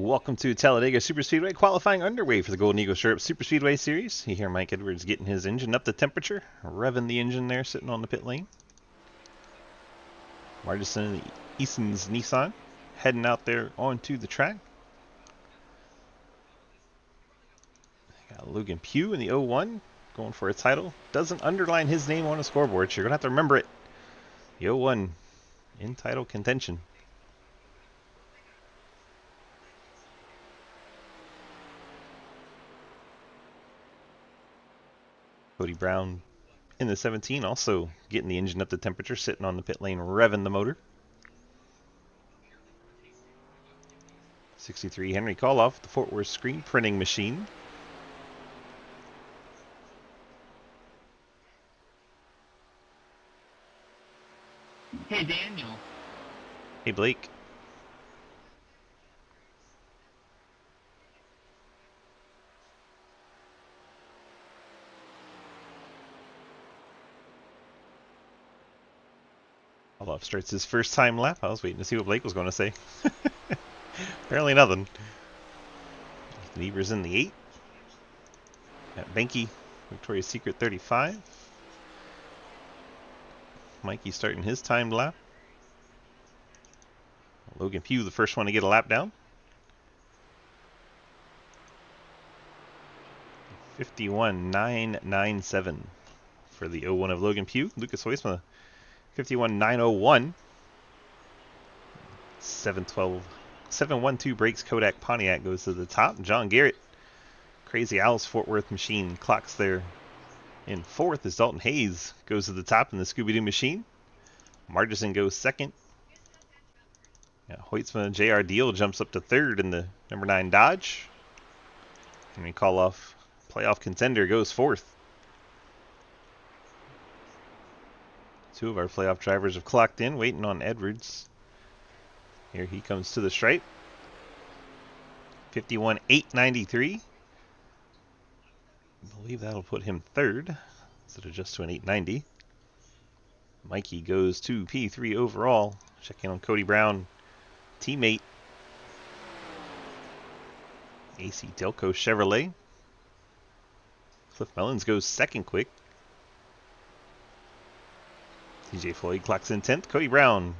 Welcome to Talladega Superspeedway, qualifying underway for the Golden Eagle Syrup Superspeedway Series. You hear Mike Edwards getting his engine up to temperature, revving the engine there, sitting on the pit lane. Margison and Easton's Nissan heading out there onto the track. Got Logan Pugh in the 01 going for a title. Doesn't underline his name on a scoreboard, so you're going to have to remember it. The 01 in title contention. Cody Brown in the 17, also getting the engine up to temperature, sitting on the pit lane, revving the motor. 63 Henry Koloff, the Fort Worth screen printing machine. Hey, Daniel. Hey, Blake. Koloff starts his first time lap. I was waiting to see what Blake was going to say. Apparently nothing. Evers in the 8. Got Benke, Victoria's Secret 35. Mikey starting his timed lap. Logan Pugh, the first one to get a lap down. 51.997 for the 01 of Logan Pugh. Lucas Hoisma, 51.901. 712 breaks Kodak Pontiac goes to the top. John Garrett, Crazy Owl's Fort Worth machine, clocks there in 4th as Dalton Hayes goes to the top in the Scooby-Doo machine. Margison goes 2nd. Hoitzman and J.R. Deal jumps up to 3rd in the number 9 Dodge. Henry Koloff, playoff contender, goes 4th. Two of our playoff drivers have clocked in, waiting on Edwards. Here he comes to the stripe. 51.893. I believe that'll put him 3rd instead of just to an 890. Mikey goes to P3 overall. Checking on Cody Brown, teammate. AC Delco Chevrolet. Cliff Mellons goes 2nd quick. TJ Floyd clocks in 10th. Cody Brown,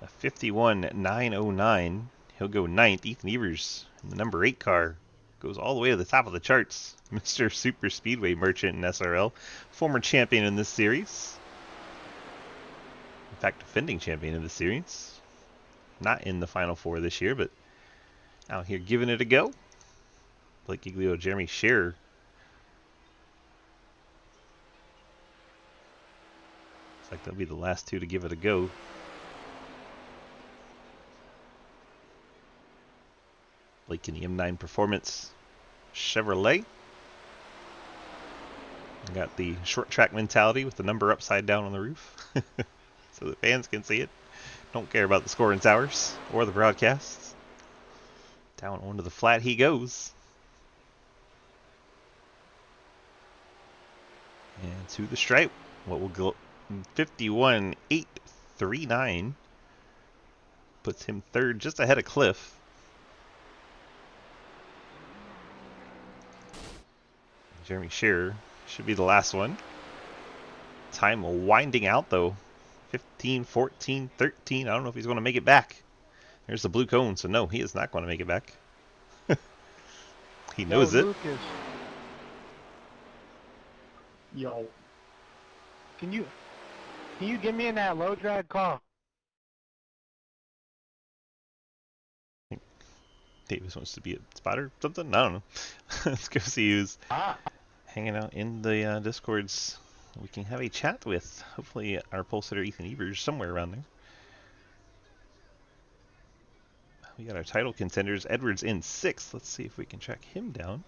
a 51.909. He'll go 9th. Ethan Evers in the number 8 car goes all the way to the top of the charts. Mr. Superspeedway merchant in SRL, former champion in this series. In fact, defending champion in the series. Not in the Final Four this year, but out here giving it a go. Blake Giglio, Jeremy Scherer. Looks like they'll be the last two to give it a go. Blake in the M9 Performance Chevrolet. Got the short track mentality with the number upside down on the roof. So the fans can see it. Don't care about the scoring towers or the broadcasts. Down onto the flat he goes. And to the stripe. What will go 51.839. Puts him 3rd, just ahead of Cliff. Jeremy Scherer should be the last one. Time winding out though. 15, 14, 13. I don't know if he's going to make it back. There's the blue cone, so no, he is not going to make it back. He knows it. Lucas. Yo. Can you get me in that low drag car? Davis wants to be a spotter or something? I don't know. Let's go see who's hanging out in the Discords. We can have a chat with. Hopefully our pole sitter Ethan Evers somewhere around there. We got our title contenders. Edwards in 6th. Let's see if we can track him down.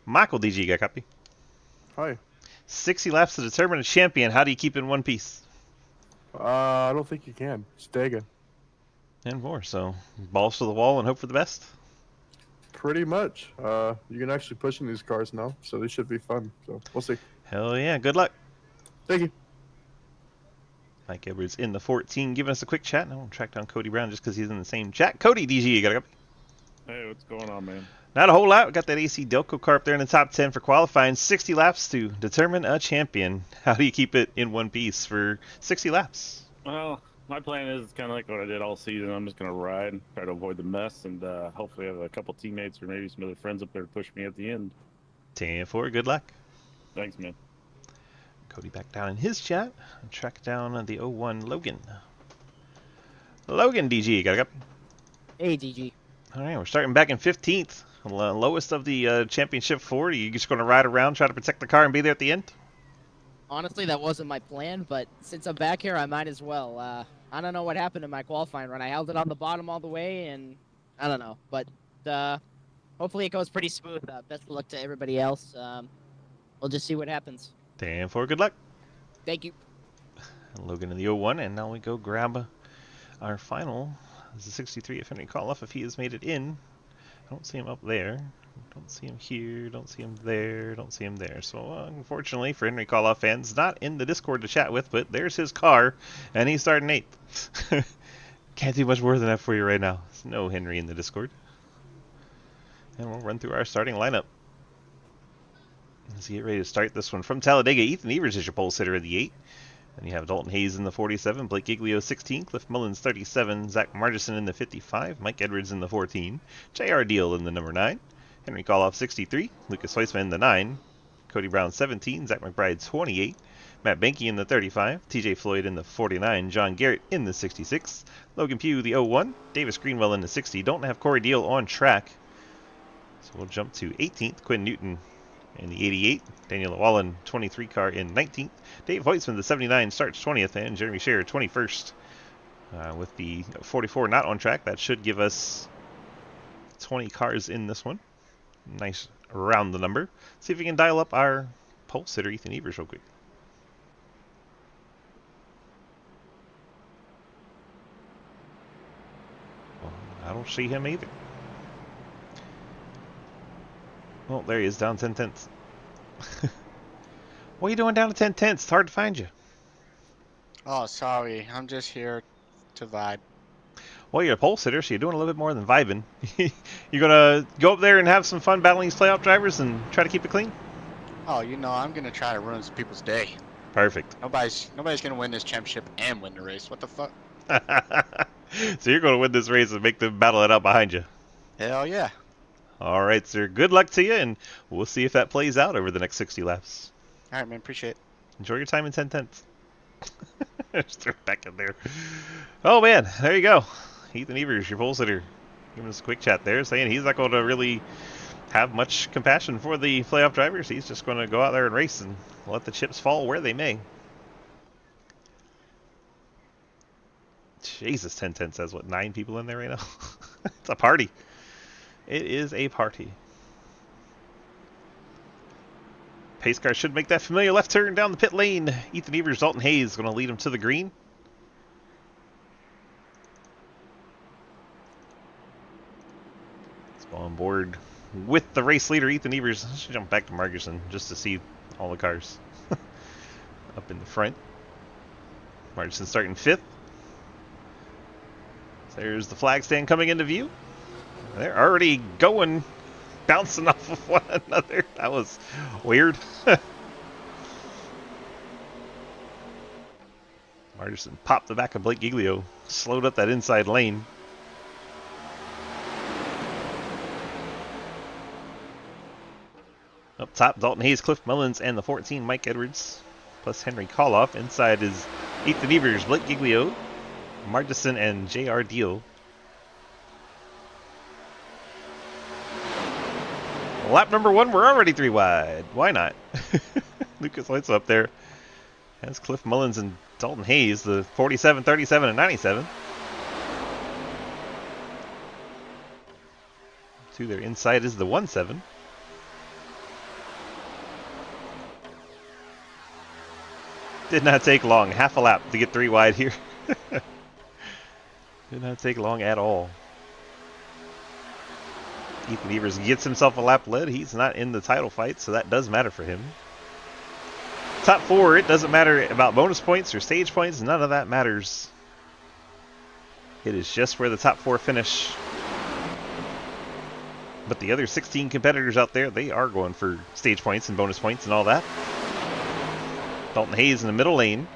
Michael DG, you got a copy? Hi. 60 laps to determine a champion. How do you keep in one piece? I don't think you can. It's Dega. And more. So balls to the wall and hope for the best. Pretty much. You can actually push in these cars now, so they should be fun. So we'll see. Hell yeah. Good luck. Thank you. Mike Edwards in the 14, giving us a quick chat. And I won't track down Cody Brown just because he's in the same chat. Cody, DG, you got a copy? Hey, what's going on, man? Not a whole lot. We got that AC Delco car up there in the top 10 for qualifying. 60 laps to determine a champion. How do you keep it in one piece for 60 laps? Well, my plan is kind of like what I did all season. I'm just going to ride, try to avoid the mess, and hopefully have a couple teammates or maybe some other friends up there to push me at the end. Gen4, good luck. Thanks, man. Cody back down in his chat. Track down the 01 Logan. Logan, DG, got a copy? Hey, DG. All right, we're starting back in 15th. Lowest of the championship 4. You just going to ride around, try to protect the car, and be there at the end? Honestly, that wasn't my plan, but since I'm back here, I might as well. I don't know what happened in my qualifying run. I held it on the bottom all the way, and I don't know. But hopefully it goes pretty smooth. Best of luck to everybody else. We'll just see what happens. Gen4, good luck. Thank you. Logan in the 01, and now we go grab our final. This is 63 if Henry Coloff, if he has made it in. I don't see him up there. Don't see him here. Don't see him there. Don't see him there. So, unfortunately for Henry Coloff fans, not in the Discord to chat with, but there's his car, and he's starting 8th. Can't do much more than that for you right now. There's no Henry in the Discord. And we'll run through our starting lineup. Let's get ready to start this one. From Talladega, Ethan Evers is your pole sitter in the 8. Then you have Dalton Hayes in the 47, Blake Giglio 16, Cliff Mullins 37, Zach Margison in the 55, Mike Edwards in the 14, J.R. Deal in the number 9, Henry Coloff 63, Lucas Weissman in the 9, Cody Brown 17, Zach McBride 28, Matt Benke in the 35, TJ Floyd in the 49, John Garrett in the 66, Logan Pugh the 01, Davis Greenwell in the 60. Don't have Corey Deal on track, so we'll jump to 18th, Quinn Newton in the 88, Daniel Wallen 23 car in 19th, Dave Hoytsman the 79 starts 20th, and Jeremy Scherer 21st. With the 44 not on track, that should give us 20 cars in this one. Nice round the number. See if we can dial up our pole sitter Ethan Evers real quick. Well, I don't see him either. Well, there he is, down 10 tenths. What are you doing down to 10 tenths? It's hard to find you. Oh, sorry. I'm just here to vibe. Well, you're a pole sitter, so you're doing a little bit more than vibing. You're going to go up there and have some fun battling these playoff drivers and try to keep it clean? Oh, you know, I'm going to try to ruin some people's day. Perfect. Nobody's going to win this championship and win the race. What the fuck? So you're going to win this race and make them battle it out behind you. Hell yeah. All right, sir. Good luck to you, and we'll see if that plays out over the next 60 laps. All right, man. Appreciate it. Enjoy your time in 10 tenths. Just throw it back in there. Oh, man. There you go. Ethan Evers, your pole sitter. Giving us a quick chat there, saying he's not going to really have much compassion for the playoff drivers. He's just going to go out there and race and let the chips fall where they may. Jesus, 10 tenths has, what, 9 people in there right now? It's a party. It is a party. Pace car should make that familiar left turn down the pit lane. Ethan Evers, Dalton Hayes going to lead him to the green. Let's go on board with the race leader, Ethan Evers. Let's jump back to Margerson just to see all the cars up in the front. Margerson starting 5th. There's the flag stand coming into view. They're already going, bouncing off of one another. That was weird. Margerson popped the back of Blake Giglio, slowed up that inside lane. Up top, Dalton Hayes, Cliff Mullins, and the 14, Mike Edwards, plus Henry Coloff. Inside is Ethan Evers, Blake Giglio, Margerson, and J.R. Deal. Lap number 1, we're already 3 wide. Why not? Lucas Lights up there. That's Cliff Mullins and Dalton Hayes, the 47, 37, and 97. To their inside is the 1-7. Did not take long. Half a lap to get 3 wide here. Did not take long at all. Ethan Evers gets himself a lap lead. He's not in the title fight, so that does matter for him. Top 4, it doesn't matter about bonus points or stage points. None of that matters. It is just where the top 4 finish. But the other 16 competitors out there, they are going for stage points and bonus points and all that. Dalton Hayes in the middle lane.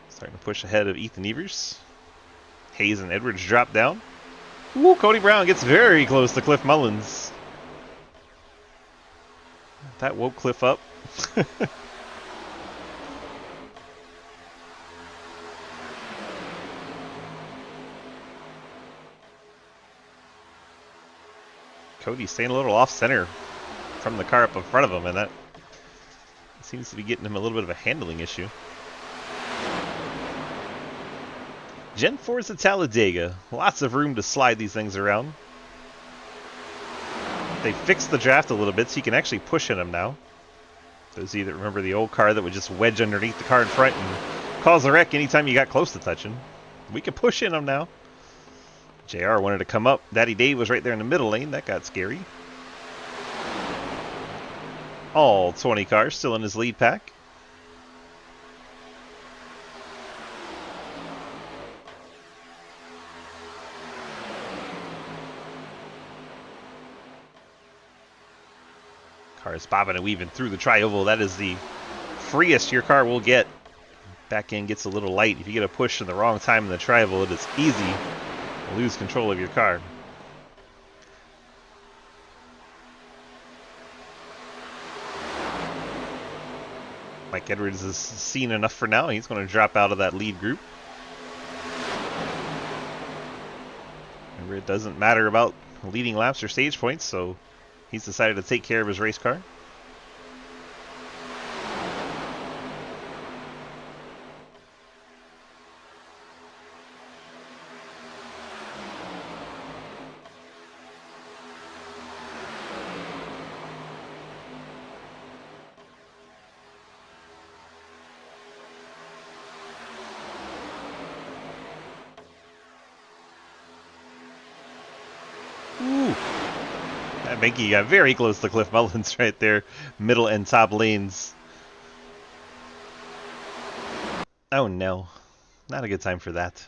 Starting to push ahead of Ethan Evers. Hayes and Edwards drop down. Ooh, Cody Brown gets very close to Cliff Mullins. That woke Cliff up. Cody's staying a little off center from the car up in front of him, and that seems to be getting him a little bit of a handling issue. Gen4's at Talladega. Lots of room to slide these things around. They fixed the draft a little bit so you can actually push in them now. Those of you that remember the old car that would just wedge underneath the car in front and cause a wreck anytime you got close to touching. We can push in them now. JR wanted to come up. Daddy Dave was right there in the middle lane. That got scary. All 20 cars still in his lead pack. Cars bobbing and weaving through the tri-oval. That is the freest your car will get. Back end gets a little light. If you get a push in the wrong time in the tri-oval, it is easy to lose control of your car. Mike Edwards has seen enough for now. He's going to drop out of that lead group. Remember, it doesn't matter about leading laps or stage points, so he's decided to take care of his race car. Ooh. That Benke got very close to Cliff Mullins right there. Middle and top lanes. Oh no. Not a good time for that.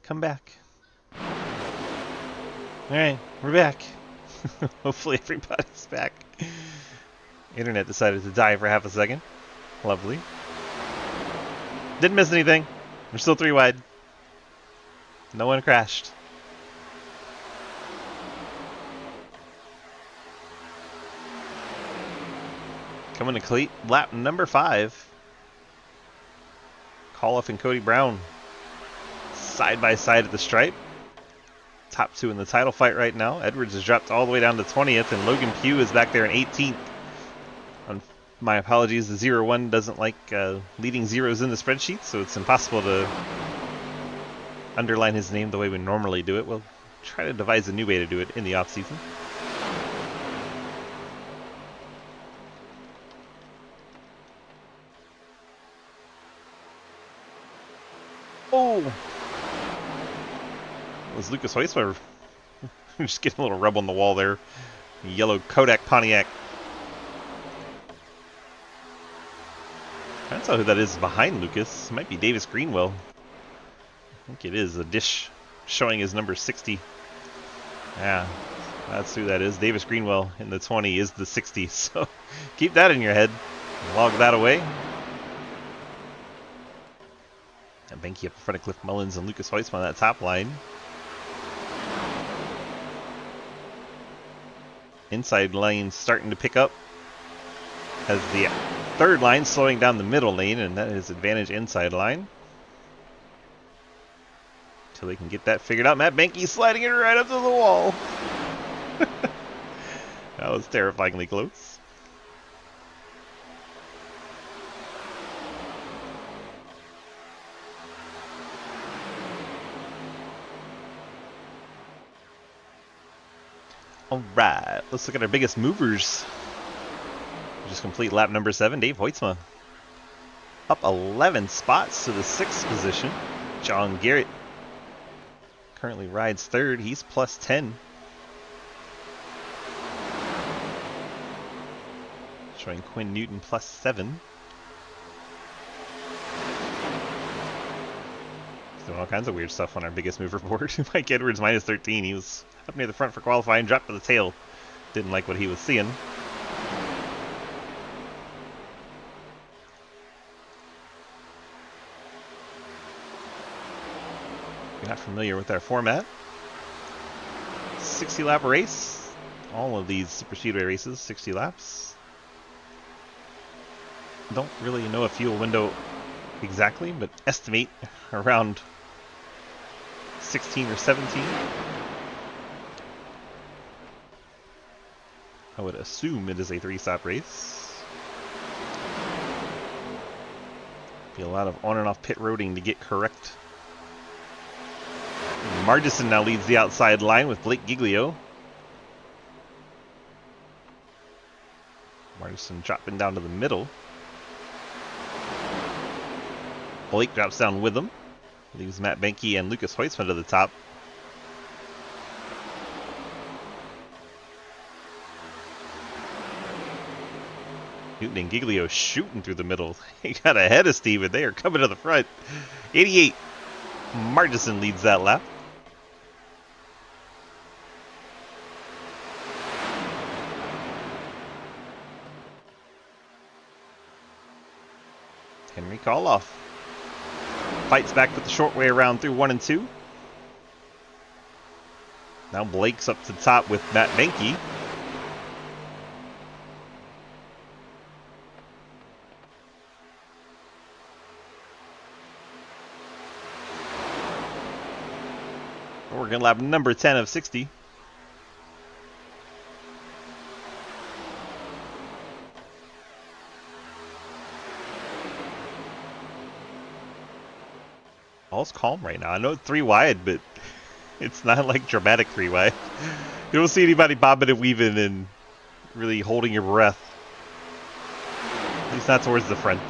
Come back. Alright, we're back. Hopefully everybody's back. Internet decided to die for half a second. Lovely. Didn't miss anything. We're still 3 wide. No one crashed. Coming to cleat lap number 5. Call-Off and Cody Brown side by side at the stripe. Top 2 in the title fight right now. Edwards has dropped all the way down to 20th, and Logan Pugh is back there in 18th. My apologies, the 0-1 doesn't like leading zeros in the spreadsheet, so it's impossible to underline his name the way we normally do it. We'll try to devise a new way to do it in the off-season. Oh! That was Lucas Heusler. Just getting a little rub on the wall there. Yellow Kodak Pontiac. I don't know who that is behind Lucas. It might be Davis Greenwell. I think it is. A dish showing his number 60. Yeah, that's who that is. Davis Greenwell in the 20 is the 60. So keep that in your head. Log that away. And Benke up in front of Cliff Mullins and Lucas Heusler on that top line. Inside lane starting to pick up. As the third line slowing down the middle lane, and that is advantage inside line. Until they can get that figured out. Matt Benke sliding it right up to the wall. That was terrifyingly close. Alright, let's look at our biggest movers. Just complete lap number 7, Dave Hoytsma. Up 11 spots to the 6th position. John Garrett currently rides 3rd. He's plus 10. Showing Quinn Newton +7. He's doing all kinds of weird stuff on our biggest mover board. Mike Edwards -13. He was up near the front for qualifying, dropped to the tail. Didn't like what he was seeing. If you're not familiar with our format, 60 lap race. All of these Superspeedway races, 60 laps. Don't really know a fuel window exactly, but estimate around 16 or 17. I would assume it is a 3-stop race. Be a lot of on and off pit roading to get correct. Margison now leads the outside line with Blake Giglio. Margison dropping down to the middle. Blake drops down with him. Leaves Matt Benke and Lucas Hoytsman to the top. Newton and Giglio shooting through the middle. He got ahead of Steven. They are coming to the front. 88. Margison leads that lap. Henry Koloff fights back with the short way around through 1 and 2. Now Blake's up to the top with Matt Benke. We're going to lap number 10 of 60. All's calm right now. I know it's 3 wide, but it's not like dramatic 3 wide. You don't see anybody bobbing and weaving and really holding your breath. At least not towards the front.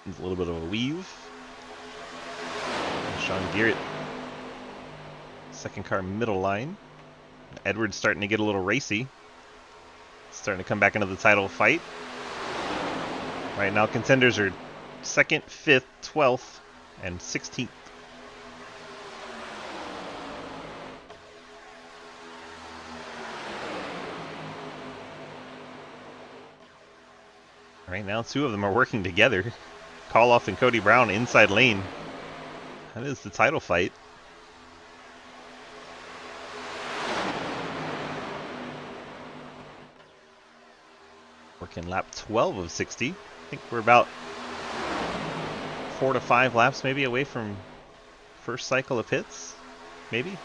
There's a little bit of a weave. Sean Garrett, second car middle line. Edwards starting to get a little racy. Starting to come back into the title fight. Right now contenders are 2nd, 5th, 12th, and 16th. Right now 2 of them are working together. Koloff and Cody Brown inside lane. That is the title fight. Working lap 12 of 60. I think we're about 4 to 5 laps maybe away from first cycle of pits. Maybe.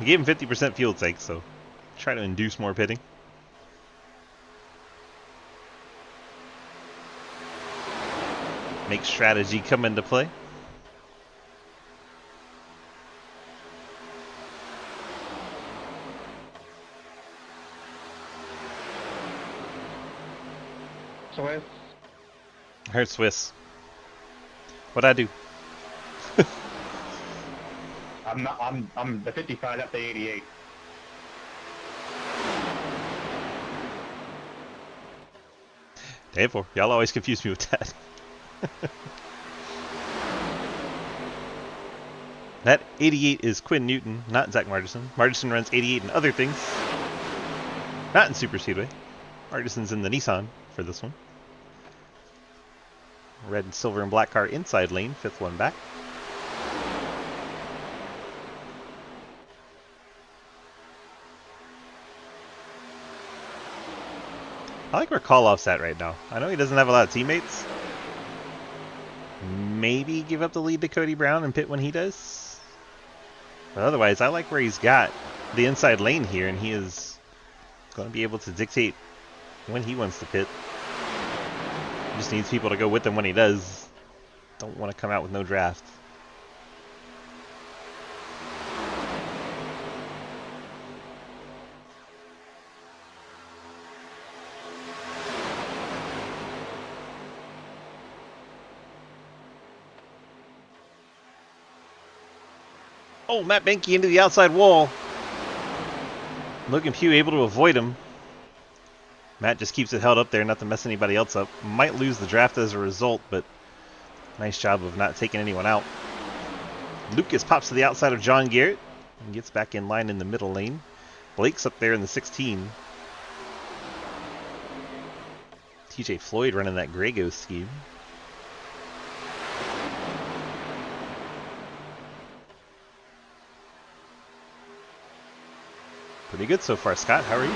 We gave him 50% fuel tank, so try to induce more pitting. Make strategy come into play. Swiss. I heard Swiss. What'd I do? I'm the 55 up to 88. Gen4, y'all always confuse me with that. That 88 is Quinn Newton, not Zach Margison. Margison runs 88 in other things. Not in Superspeedway. Margison's in the Nissan for this one. Red, silver, and black car inside lane, 5th one back. I like where Koloff's at right now. I know he doesn't have a lot of teammates. Maybe give up the lead to Cody Brown and pit when he does. But otherwise, I like where he's got the inside lane here, and he is going to be able to dictate when he wants to pit. He just needs people to go with him when he does. Don't want to come out with no draft. Oh, Matt Benke into the outside wall. Logan Pugh able to avoid him. Matt just keeps it held up there, not to mess anybody else up. Might lose the draft as a result, but nice job of not taking anyone out. Lucas pops to the outside of John Garrett and gets back in line in the middle lane. Blake's up there in the 16. TJ Floyd running that Grey Ghost scheme. Pretty good so far, Scott. How are you?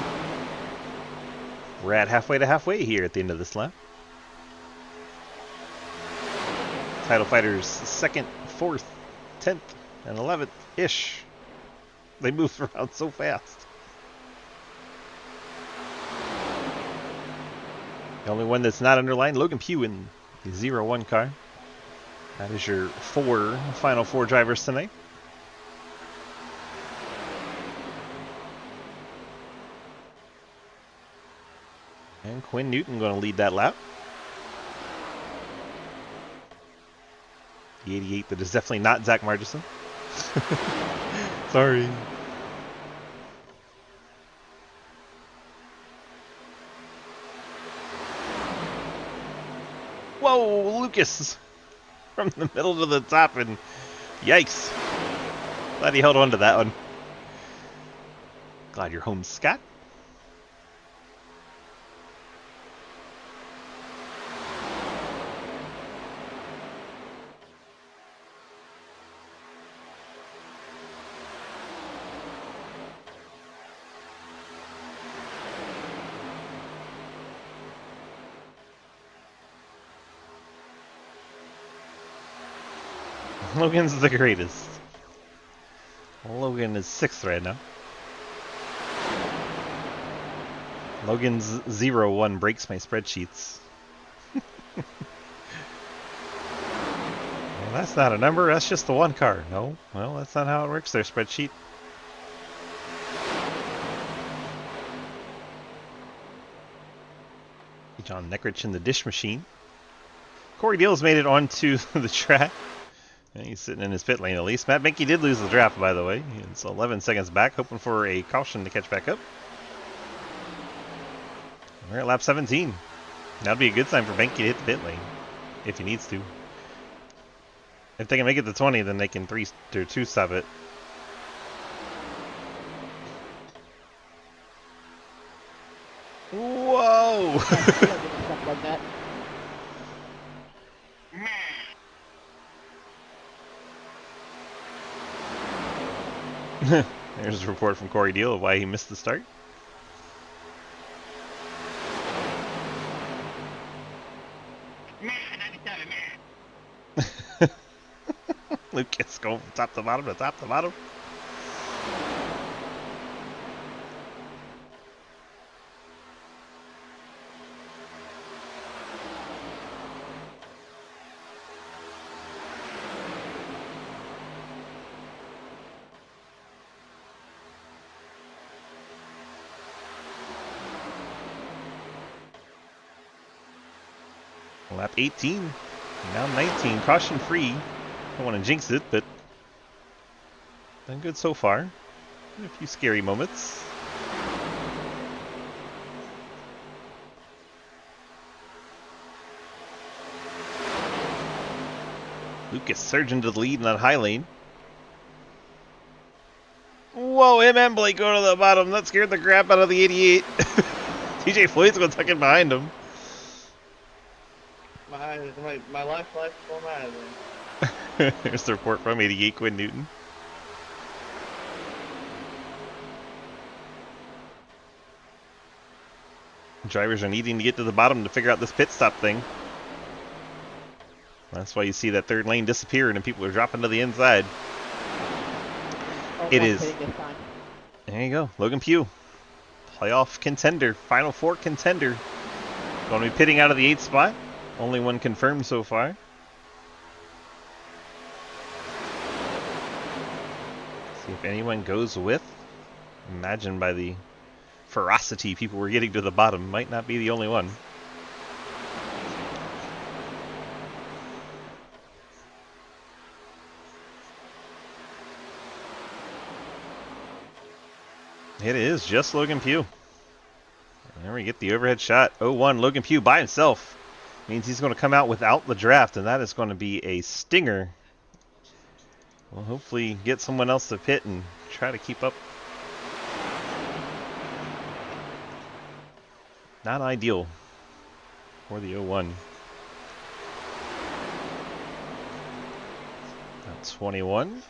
We're at halfway to halfway here at the end of this lap. Title fighters 2nd, 4th, 10th, and 11th-ish. They move around so fast. The only one that's not underlined, Logan Pugh in the 0-1 car. That is your final four drivers tonight. And Quinn Newton going to lead that lap. The 88 that is definitely not Zach Margison. Sorry. Whoa, Lucas! From the middle to the top, and yikes. Glad he held on to that one. Glad you're home, Scott. Logan's the greatest. Logan is 6th right now. Logan's 0-1 breaks my spreadsheets. Well, that's not a number, that's just the one car. No, well, that's not how it works there, spreadsheet. John Neckrich in the dish machine. Corey Deals made it onto the track. And he's sitting in his pit lane at least. Matt Benke did lose the draft, by the way. It's 11 seconds back, hoping for a caution to catch back up. We're at lap 17. That'd be a good sign for Benke to hit the pit lane, if he needs to. If they can make it to 20, then they can 2-stop it. Whoa! Stuff like that. There's a report from Corey Deal of why he missed the start. Lucas going from top to bottom to top to bottom. Lap 18, now 19, caution free. Don't want to jinx it, but done good so far. A few scary moments. Lucas surging to the lead in that high lane. Whoa, him and Blake go to the bottom. That scared the crap out of the 88. TJ Floyd's going to tuck it behind him. My life's full matter. There's the report from 88 Quinn Newton. Drivers are needing to get to the bottom to figure out this pit stop thing. That's why you see that third lane disappearing and people are dropping to the inside. It is. There you go. Logan Pugh. Playoff contender. Final four contender. Going to be pitting out of the 8th spot. Only one confirmed so far. See if anyone goes with. Imagine by the ferocity people were getting to the bottom. Might not be the only one. It is just Logan Pugh. And there we get the overhead shot. 0-1, Logan Pugh by himself. Means he's going to come out without the draft, and that is going to be a stinger. We'll hopefully get someone else to pit and try to keep up. Not ideal for the 0-1. 21.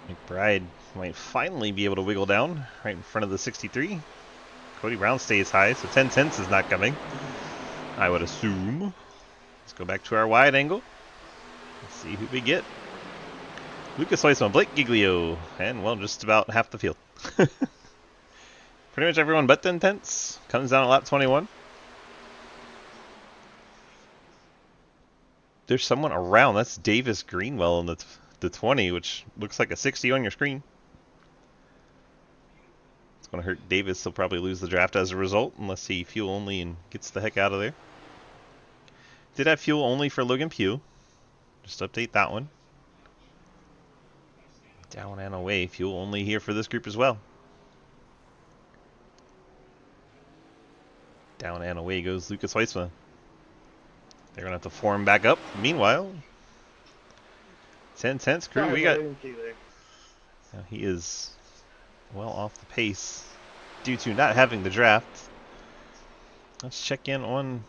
McBride might finally be able to wiggle down right in front of the 63. Cody Brown stays high, so 10 tenths is not coming, I would assume. Let's go back to our wide angle. Let's see who we get. Lucas Weissman, Blake Giglio, and well, just about half the field. Pretty much everyone but 10 tenths comes down at lap 21. There's someone around. That's Davis Greenwell in the 20, which looks like a 60 on your screen. It's going to hurt Davis. He'll probably lose the draft as a result, unless he fuel only and gets the heck out of there. Did have fuel only for Logan Pugh. Just update that one. Down and away. Fuel only here for this group as well. Down and away goes Lucas Weissman. They're going to have to form back up. Meanwhile, 10 tenths crew, we got... Now he is well off the pace due to not having the draft. Let's check in on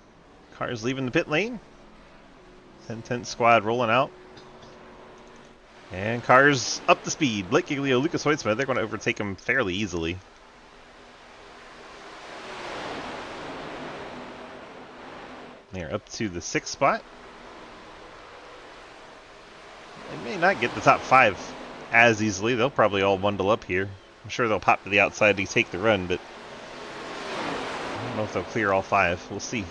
cars leaving the pit lane. 10 tenths squad rolling out. And cars up to speed. Blake Giglio, Lucas Hoytsma, they're going to overtake him fairly easily. They're up to the 6th spot. They may not get the top 5 as easily. They'll probably all bundle up here. I'm sure they'll pop to the outside to take the run, but I don't know if they'll clear all 5. We'll see.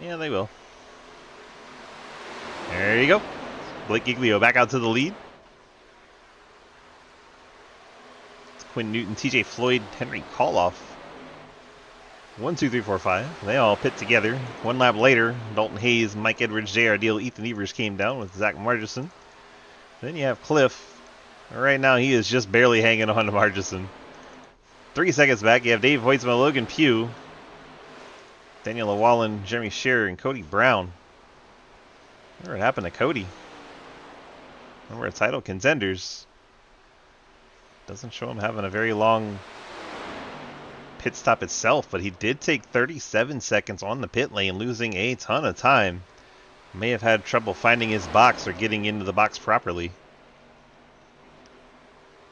Yeah, they will. There you go. Blake Giglio back out to the lead. It's Quinn Newton, TJ Floyd, Henry Koloff. 1, 2, 3, 4, 5. They all pit together. 1 lap later, Dalton Hayes, Mike Edwards, J.R. Deal, Ethan Evers came down with Zach Margison. Then you have Cliff. Right now, he is just barely hanging on to Margison. 3 seconds back, you have Dave Hoytsma, Logan Pugh, Daniel Llewellyn, Jeremy Scherer, and Cody Brown. What happened to Cody? We're title contenders. Doesn't show him having a very long pit stop itself, but he did take 37 seconds on the pit lane, losing a ton of time. May have had trouble finding his box or getting into the box properly.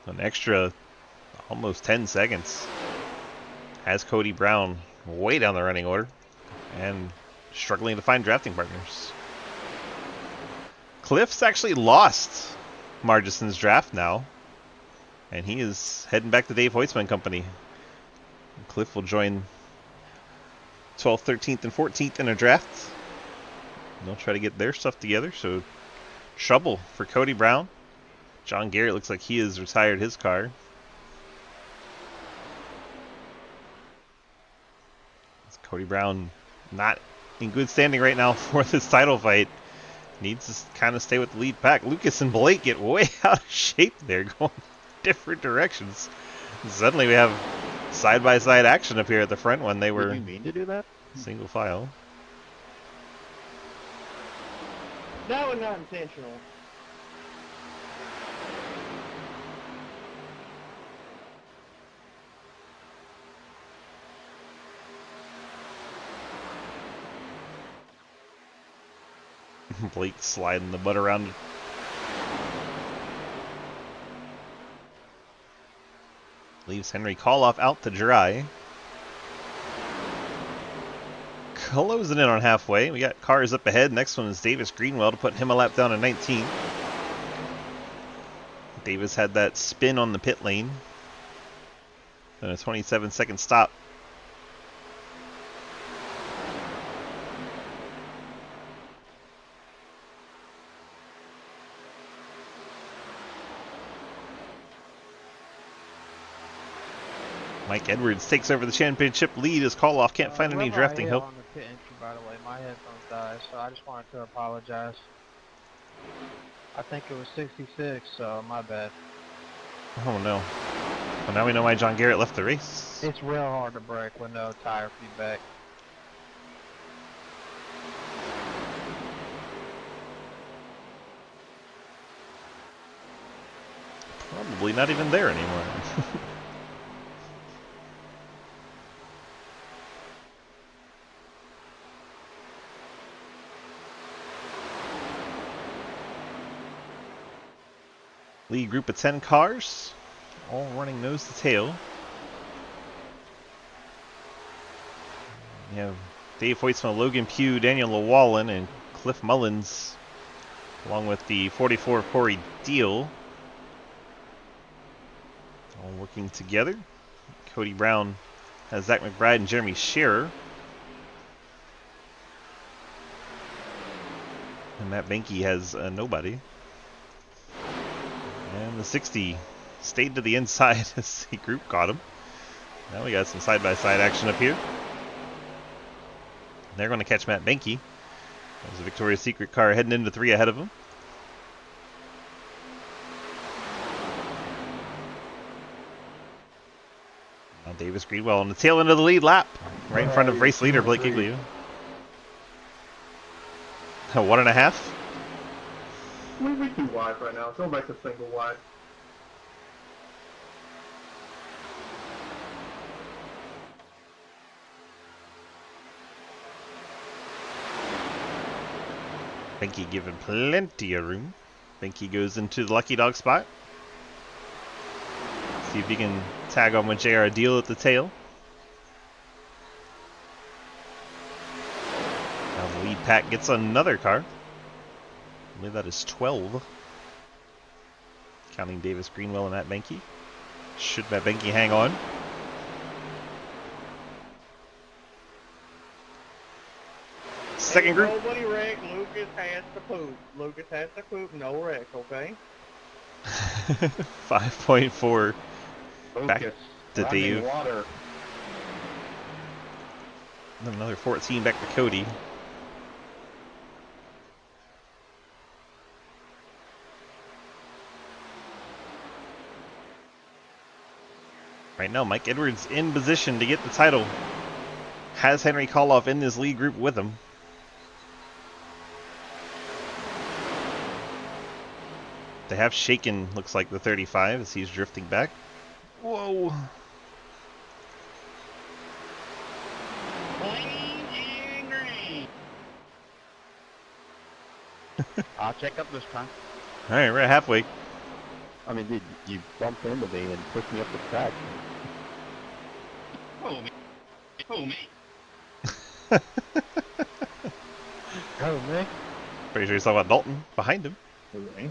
An extra almost 10 seconds has Cody Brown way down the running order and struggling to find drafting partners. Cliff's actually lost Margison's draft now, and he is heading back to Dave Hoytsman Company. Cliff will join 12th, 13th, and 14th in a draft. And they'll try to get their stuff together, so trouble for Cody Brown. John Garrett looks like he has retired his car. It's Cody Brown not in good standing right now for this title fight. Needs to kind of stay with the lead pack. Lucas and Blake get way out of shape there, going different directions. Suddenly we have side-by-side action up here at the front when they were Did you mean to do that? single file. That was not intentional. Blake sliding the butt around. Leaves Henry Koloff out to dry. Closing in on halfway. We got cars up ahead. Next one is Davis Greenwell to put him a lap down to 19. Davis had that spin on the pit lane. Then a 27-second stop. Mike Edwards takes over the championship lead as Koloff can't find any drafting help. On the pit entry, by the way. My headphones died, so I just wanted to apologize. I think it was 66, so my bad. Oh no. Well, now we know why John Garrett left the race. It's real hard to brake with no tire feedback. Probably not even there anymore. Lead group of 10 cars, all running nose to tail. You have Dave Hoytsma, Logan Pugh, Daniel Llewellyn, and Cliff Mullins, along with the 44 Corey Deal, all working together. Cody Brown has Zach McBride and Jeremy Scherer. And Matt Benke has nobody. And the 60 stayed to the inside as the group caught him. Now we got some side-by-side action up here. They're going to catch Matt Benke. There's a Victoria's Secret car heading into 3 ahead of him. Now Davis Greenwell on the tail end of the lead lap, right in front of race leader Blake Giglio. 1.5. We're too wide right now. Go back to single wide. Benke given plenty of room. Benke goes into the lucky dog spot. See if he can tag on with JR Deal at the tail. Now the lead pack gets another car. I believe that is 12. Counting Davis Greenwell and Matt Benke. Should Matt Benke hang on? Second group. Nobody wreck. Lucas has to poop. Lucas has to poop. No wreck, okay? 5.4 back to Dave. Water. Then another 14 back to Cody. Right now, Mike Edwards in position to get the title. Has Henry Koloff in this lead group with him. They have shaken, looks like, the 35 as he's drifting back. Whoa. Green and green. I'll check up this time. All right, we're at halfway. I mean, dude, you bumped into me and pushed me up the track. Oh, me. Oh, me. Oh, me? Pretty sure he's talking about Dalton behind him. Okay.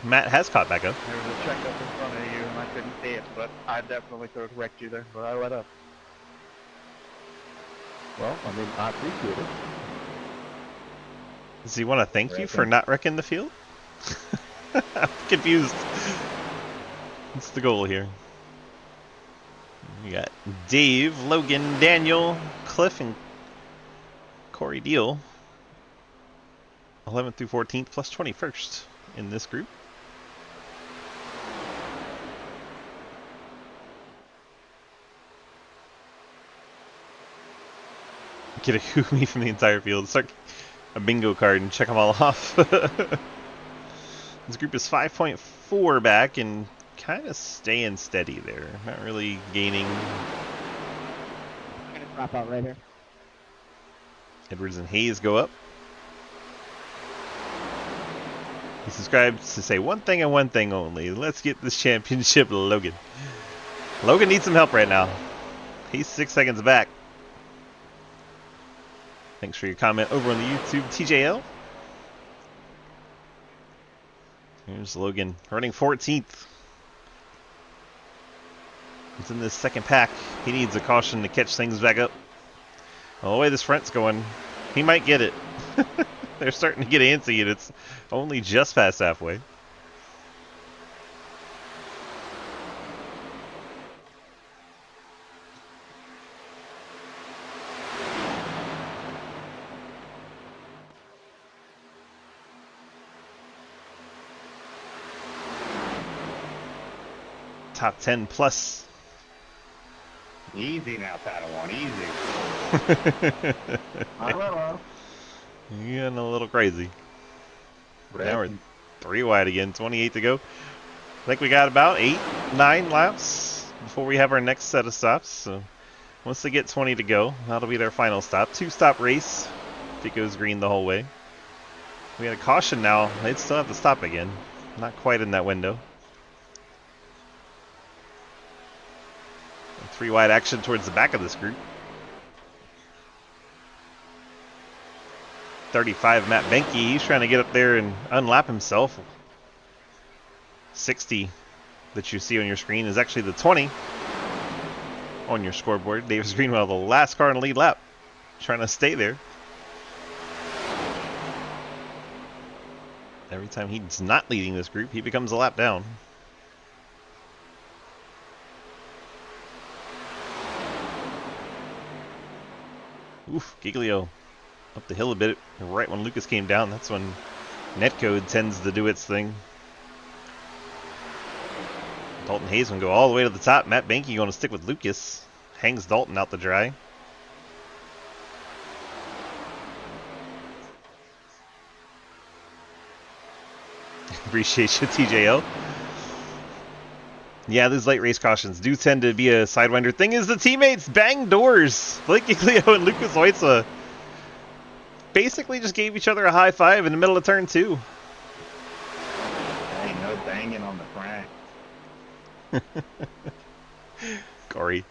Matt has caught back up. There was a check up in front of you and I couldn't see it, but I definitely could have wrecked you there, but I let up. Well, I mean, I appreciate it. Does he want to thank you for not wrecking the field? I'm confused. What's the goal here? We got Dave, Logan, Daniel, Cliff, and Corey Deal. 11th through 14th plus 21st in this group. Get a Humi from the entire field. Start a bingo card and check them all off. This group is 5.4 back and kind of staying steady there. Not really gaining. I'm gonna drop out right here. Edwards and Hayes go up. He subscribes to say one thing and one thing only. Let's get this championship, Logan. Logan needs some help right now. He's 6 seconds back. Thanks for your comment over on the YouTube, TJL. Here's Logan running 14th. He's in this second pack. He needs a caution to catch things back up. Well, the way this front's going, he might get it. They're starting to get antsy, and it's only just past halfway. top 10 plus. Easy now, Padawan, easy. Hello. Getting a little crazy. Now we're Racing. 3 wide again, 28 to go. I think we got about 8, 9 laps before we have our next set of stops. So once they get 20 to go, that'll be their final stop. 2-stop race if it goes green the whole way. We had a caution now. They'd still have to stop again. Not quite in that window. 3 wide action towards the back of this group. 35 Matt Benke, he's trying to get up there and unlap himself. 60 that you see on your screen is actually the 20 on your scoreboard. Davis Greenwell, the last car in the lead lap, trying to stay there. Every time he's not leading this group, he becomes a lap down. Oof, Giglio up the hill a bit right when Lucas came down. That's when netcode tends to do its thing. Dalton Hayes will go all the way to the top. Matt Benke going to stick with Lucas. Hangs Dalton out to dry. Appreciate you, TJL. Yeah, these late race cautions do tend to be a sidewinder. Thing is, the teammates bang doors. Blake Giglio and Lucas Oitza basically just gave each other a high five in the middle of turn 2. Ain't no banging on the track. Corey.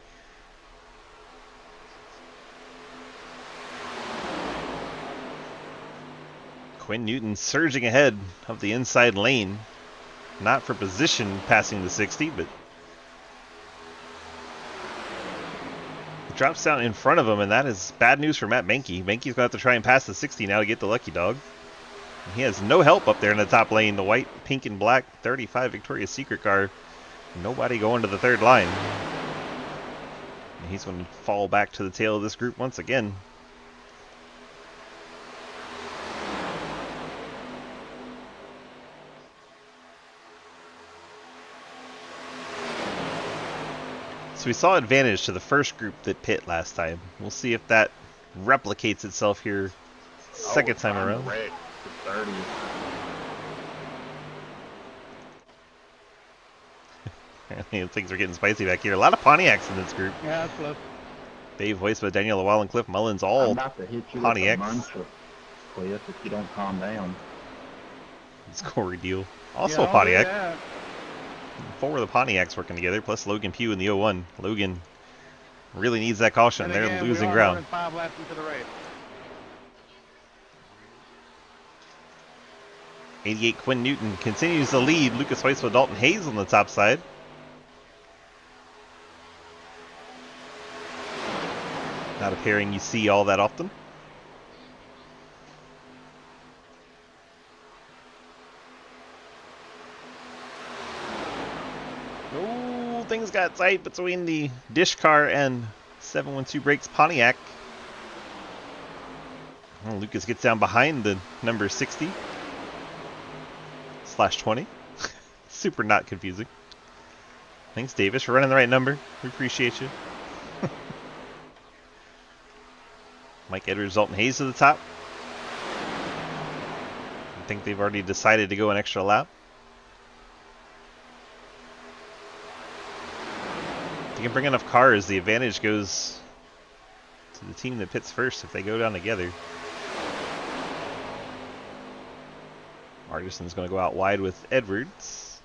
Quinn Newton surging ahead of the inside lane. Not for position passing the 60, but it drops down in front of him, and that is bad news for Matt Benke. Benke's going to have to try and pass the 60 now to get the lucky dog. He has no help up there in the top lane. The white, pink, and black 35 Victoria's Secret car. Nobody going to the third line. And he's going to fall back to the tail of this group once again. So we saw advantage to the first group that pit last time. We'll see if that replicates itself here second time around. Wreck for 30. Things are getting spicy back here. A lot of Pontiacs in this group. Yeah, that's close. Dave Hoisma, Daniel Lawal, and Cliff Mullins I'm all about to hit you Pontiacs. with a muncher, Cliff, if you don't calm down. It's Corey Deal. Also Yeah, Pontiac. yeah. 4 of the Pontiacs working together, plus Logan Pugh in the 01. Logan really needs that caution. And They're again, losing we are ground. running 5 laps into the race. 88 Quinn Newton continues to lead. Lucas Hoyce with Dalton Hayes on the top side. Not a pairing you see all that often. Oh, things got tight between the dish car and 712 Brakes Pontiac. Well, Lucas gets down behind the number 60/20. Super not confusing. Thanks, Davis, for running the right number. We appreciate you. Mike Edwards, Dalton Hayes to the top. I think they've already decided to go an extra lap. If you can bring enough cars, the advantage goes to the team that pits first if they go down together. Artison's going to go out wide with Edwards.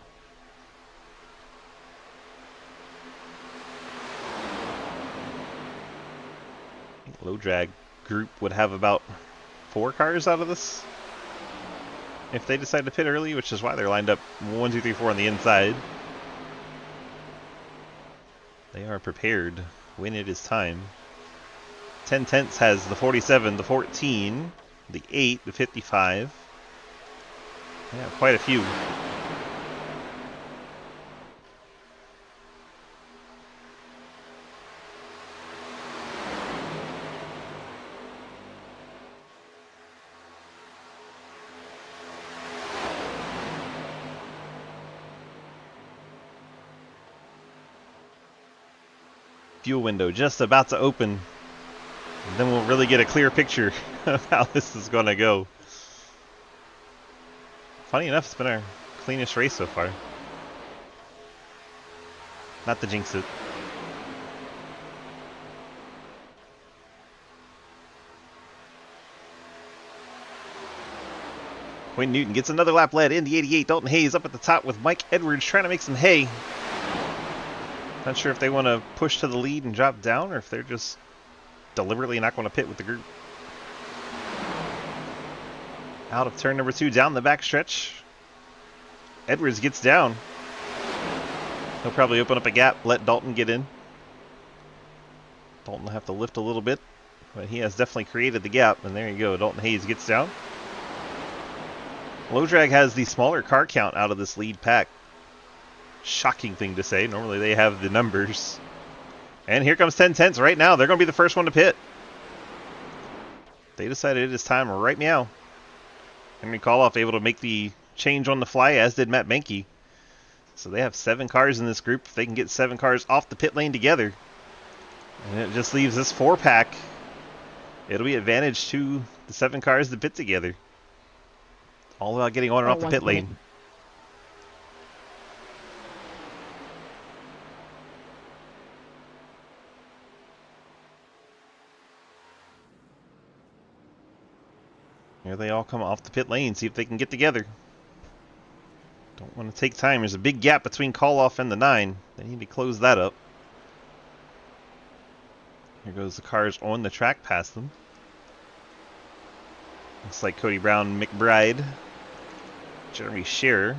I think low drag group would have about 4 cars out of this if they decide to pit early, which is why they're lined up 1, 2, 3, 4 on the inside. They are prepared when it is time. 10 tenths has the 47, the 14, the 8, the 55. Yeah, quite a few. Fuel window just about to open. And then we'll really get a clear picture of how this is going to go. Funny enough, it's been our cleanest race so far. Not to jinx it. Quinn Newton gets another lap led in the 88. Dalton Hayes up at the top with Mike Edwards trying to make some hay. Not sure if they want to push to the lead and drop down, or if they're just deliberately not going to pit with the group. Out of turn number 2, down the backstretch. Edwards gets down. He'll probably open up a gap, let Dalton get in. Dalton will have to lift a little bit, but he has definitely created the gap, and there you go. Dalton Hayes gets down. Low Drag has the smaller car count out of this lead pack. Shocking thing to say. Normally they have the numbers. And here comes 10 Tenths right now. They're going to be the first one to pit. They decided it is time right meow. Henry Koloff able to make the change on the fly, as did Matt Benke. So they have 7 cars in this group. If they can get 7 cars off the pit lane together, and it just leaves this 4-pack, it'll be advantage to the 7 cars to pit together. All about getting on and off the pit lane. Here they all come off the pit lane, see if they can get together. Don't want to take time. There's a big gap between Koloff and the 9. They need to close that up. Here goes the cars on the track past them. Looks like Cody Brown, McBride, Jeremy Scherer.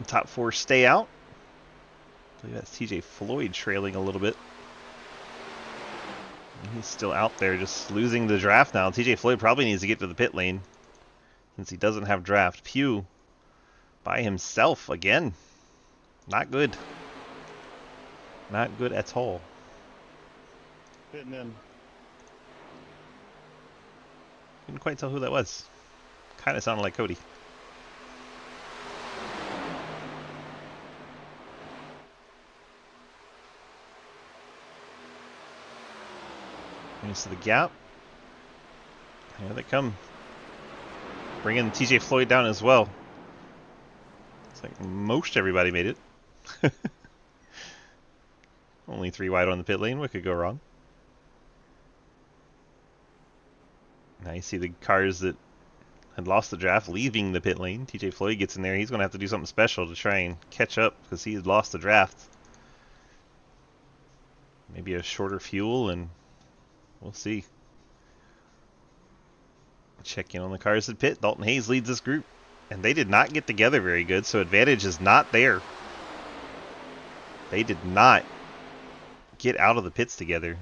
The top 4 stay out. I believe that's TJ Floyd trailing a little bit. And he's still out there, just losing the draft now. TJ Floyd probably needs to get to the pit lane, since he doesn't have draft. Pugh by himself again. Not good. Not good at all. Hitting in. Couldn't quite tell who that was. Kind of sounded like Cody. Into the gap. Here they come. Bringing TJ Floyd down as well. Looks like most everybody made it. Only 3 wide on the pit lane. What could go wrong? Now you see the cars that had lost the draft leaving the pit lane. TJ Floyd gets in there. He's going to have to do something special to try and catch up, because he had lost the draft. Maybe a shorter fuel, and we'll see. Check in on the cars at pit. Dalton Hayes leads this group, and they did not get together very good, so advantage is not there. They did not get out of the pits together.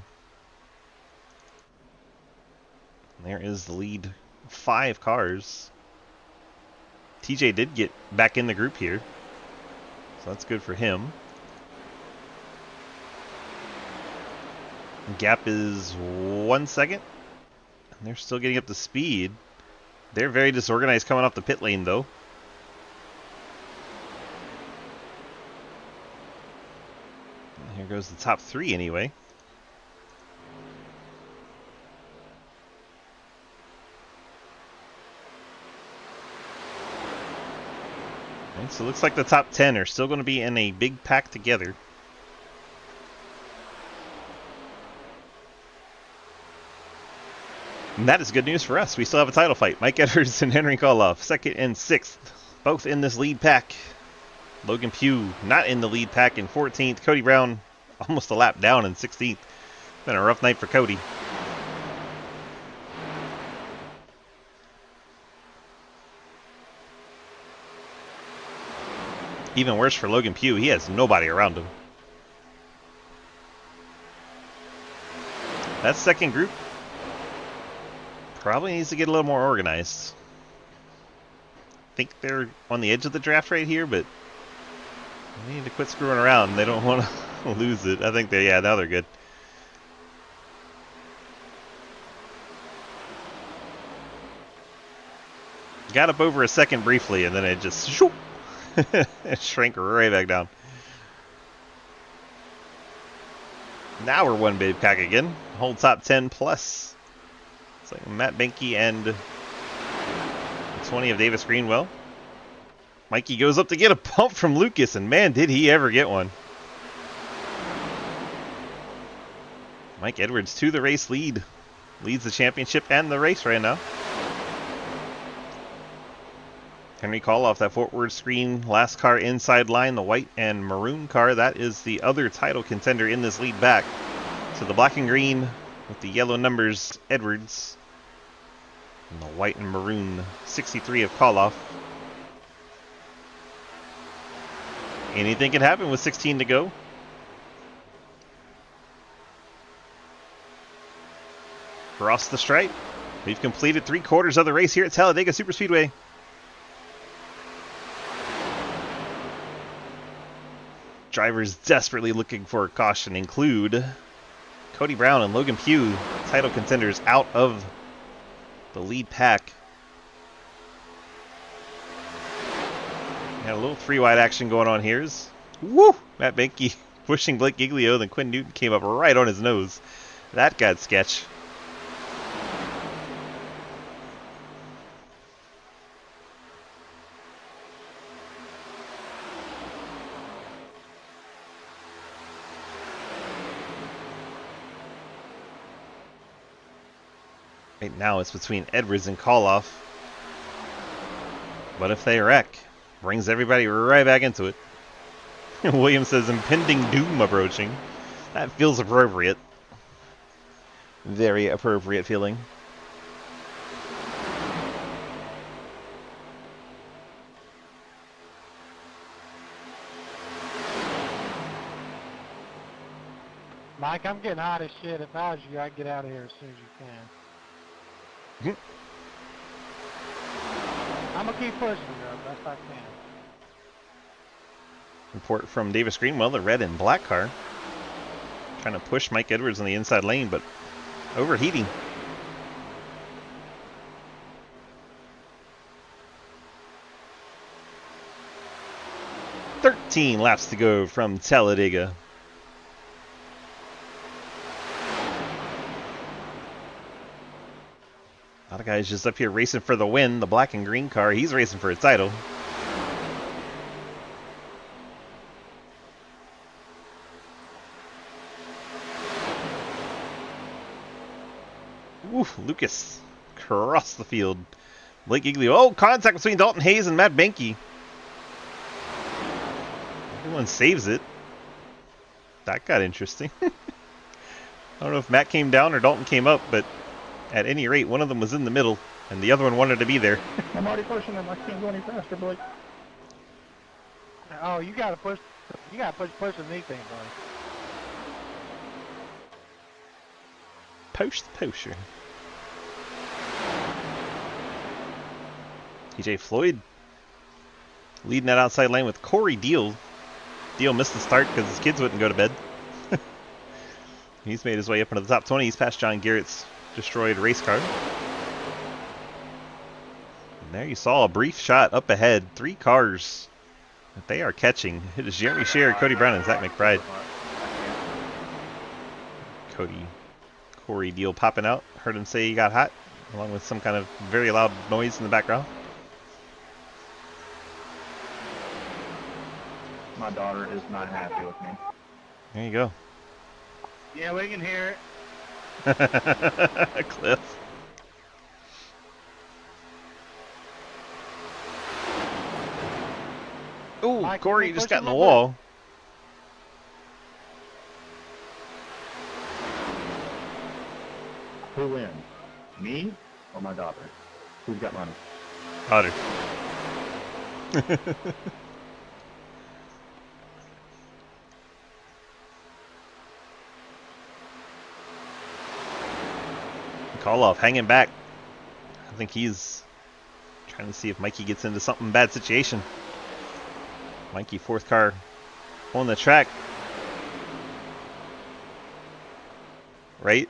And there is the lead 5 cars. TJ did get back in the group here, so that's good for him. Gap is 1 second. And they're still getting up to speed. They're very disorganized coming off the pit lane, though. And here goes the top 3 anyway. Right, so it looks like the top 10 are still going to be in a big pack together. And that is good news for us. We still have a title fight. Mike Edwards and Henry Koloff, 2nd and 6th, both in this lead pack. Logan Pugh not in the lead pack in 14th. Cody Brown almost a lap down in 16th. Been a rough night for Cody. Even worse for Logan Pugh. He has nobody around him. That second group probably needs to get a little more organized. I think they're on the edge of the draft right here, but they need to quit screwing around. They don't want to lose it. I think they, yeah, now they're good. Got up over a second briefly, and then it just shoop, it shrank right back down. Now we're one big pack again. Whole top 10 plus. It's like Matt Benke and 20 of Davis Greenwell. Mikey goes up to get a pump from Lucas, and man, did he ever get one. Mike Edwards to the race lead. Leads the championship and the race right now. Henry Koloff, that forward screen, last car inside line, the white and maroon car. That is the other title contender in this lead back. So the black and green with the yellow numbers, Edwards. And the white and maroon, 63 of Koloff. Anything can happen with 16 to go. Across the stripe. We've completed 3/4 of the race here at Talladega Superspeedway. Drivers desperately looking for a caution include Cody Brown and Logan Pugh, title contenders, out of the lead pack. Got a little 3-wide action going on here. Woo! Matt Benke pushing Blake Giglio, then Quinn Newton came up right on his nose. That got sketch. Right now it's between Edwards and Koloff. But if they wreck, brings everybody right back into it. Williams says impending doom approaching. That feels appropriate. Very appropriate feeling. Mike, I'm getting hot as shit. If I was you, I'd get out of here as soon as you can. I'm gonna keep pushing her best I can. Report from Davis Greenwell, the red and black car. Trying to push Mike Edwards on the inside lane, but overheating. "13 laps to go from Talladega." A lot of guys just up here racing for the win. The black and green car, he's racing for a title. Ooh, Lucas across the field. Blake Giglio. Oh, contact between Dalton Hayes and Matt Benke. Everyone saves it. That got interesting. I don't know if Matt came down or Dalton came up, but at any rate, one of them was in the middle, and the other one wanted to be there. I'm already pushing him. I can't go any faster, Blake. Oh, you gotta push. You gotta push the knee thing, buddy. Post the poster. TJ Floyd leading that outside lane with Corey Deal. Deal missed the start because his kids wouldn't go to bed. He's made his way up into the top 20. He's past John Garrett's destroyed race car. And there you saw a brief shot up ahead. 3 cars that they are catching. It is Jeremy Scherer, Cody Brown, and Zach McBride. Corey Deal popping out. Heard him say he got hot, along with some kind of very loud noise in the background. My daughter is not happy with me. There you go. Yeah, we can hear it. Cliff. Ooh, Corey just got in the wall. Who wins? Me or my daughter? Who's got money? Daughter. Koloff hanging back. I think he's trying to see if Mikey gets into something bad situation. Mikey, 4th car on the track. Right?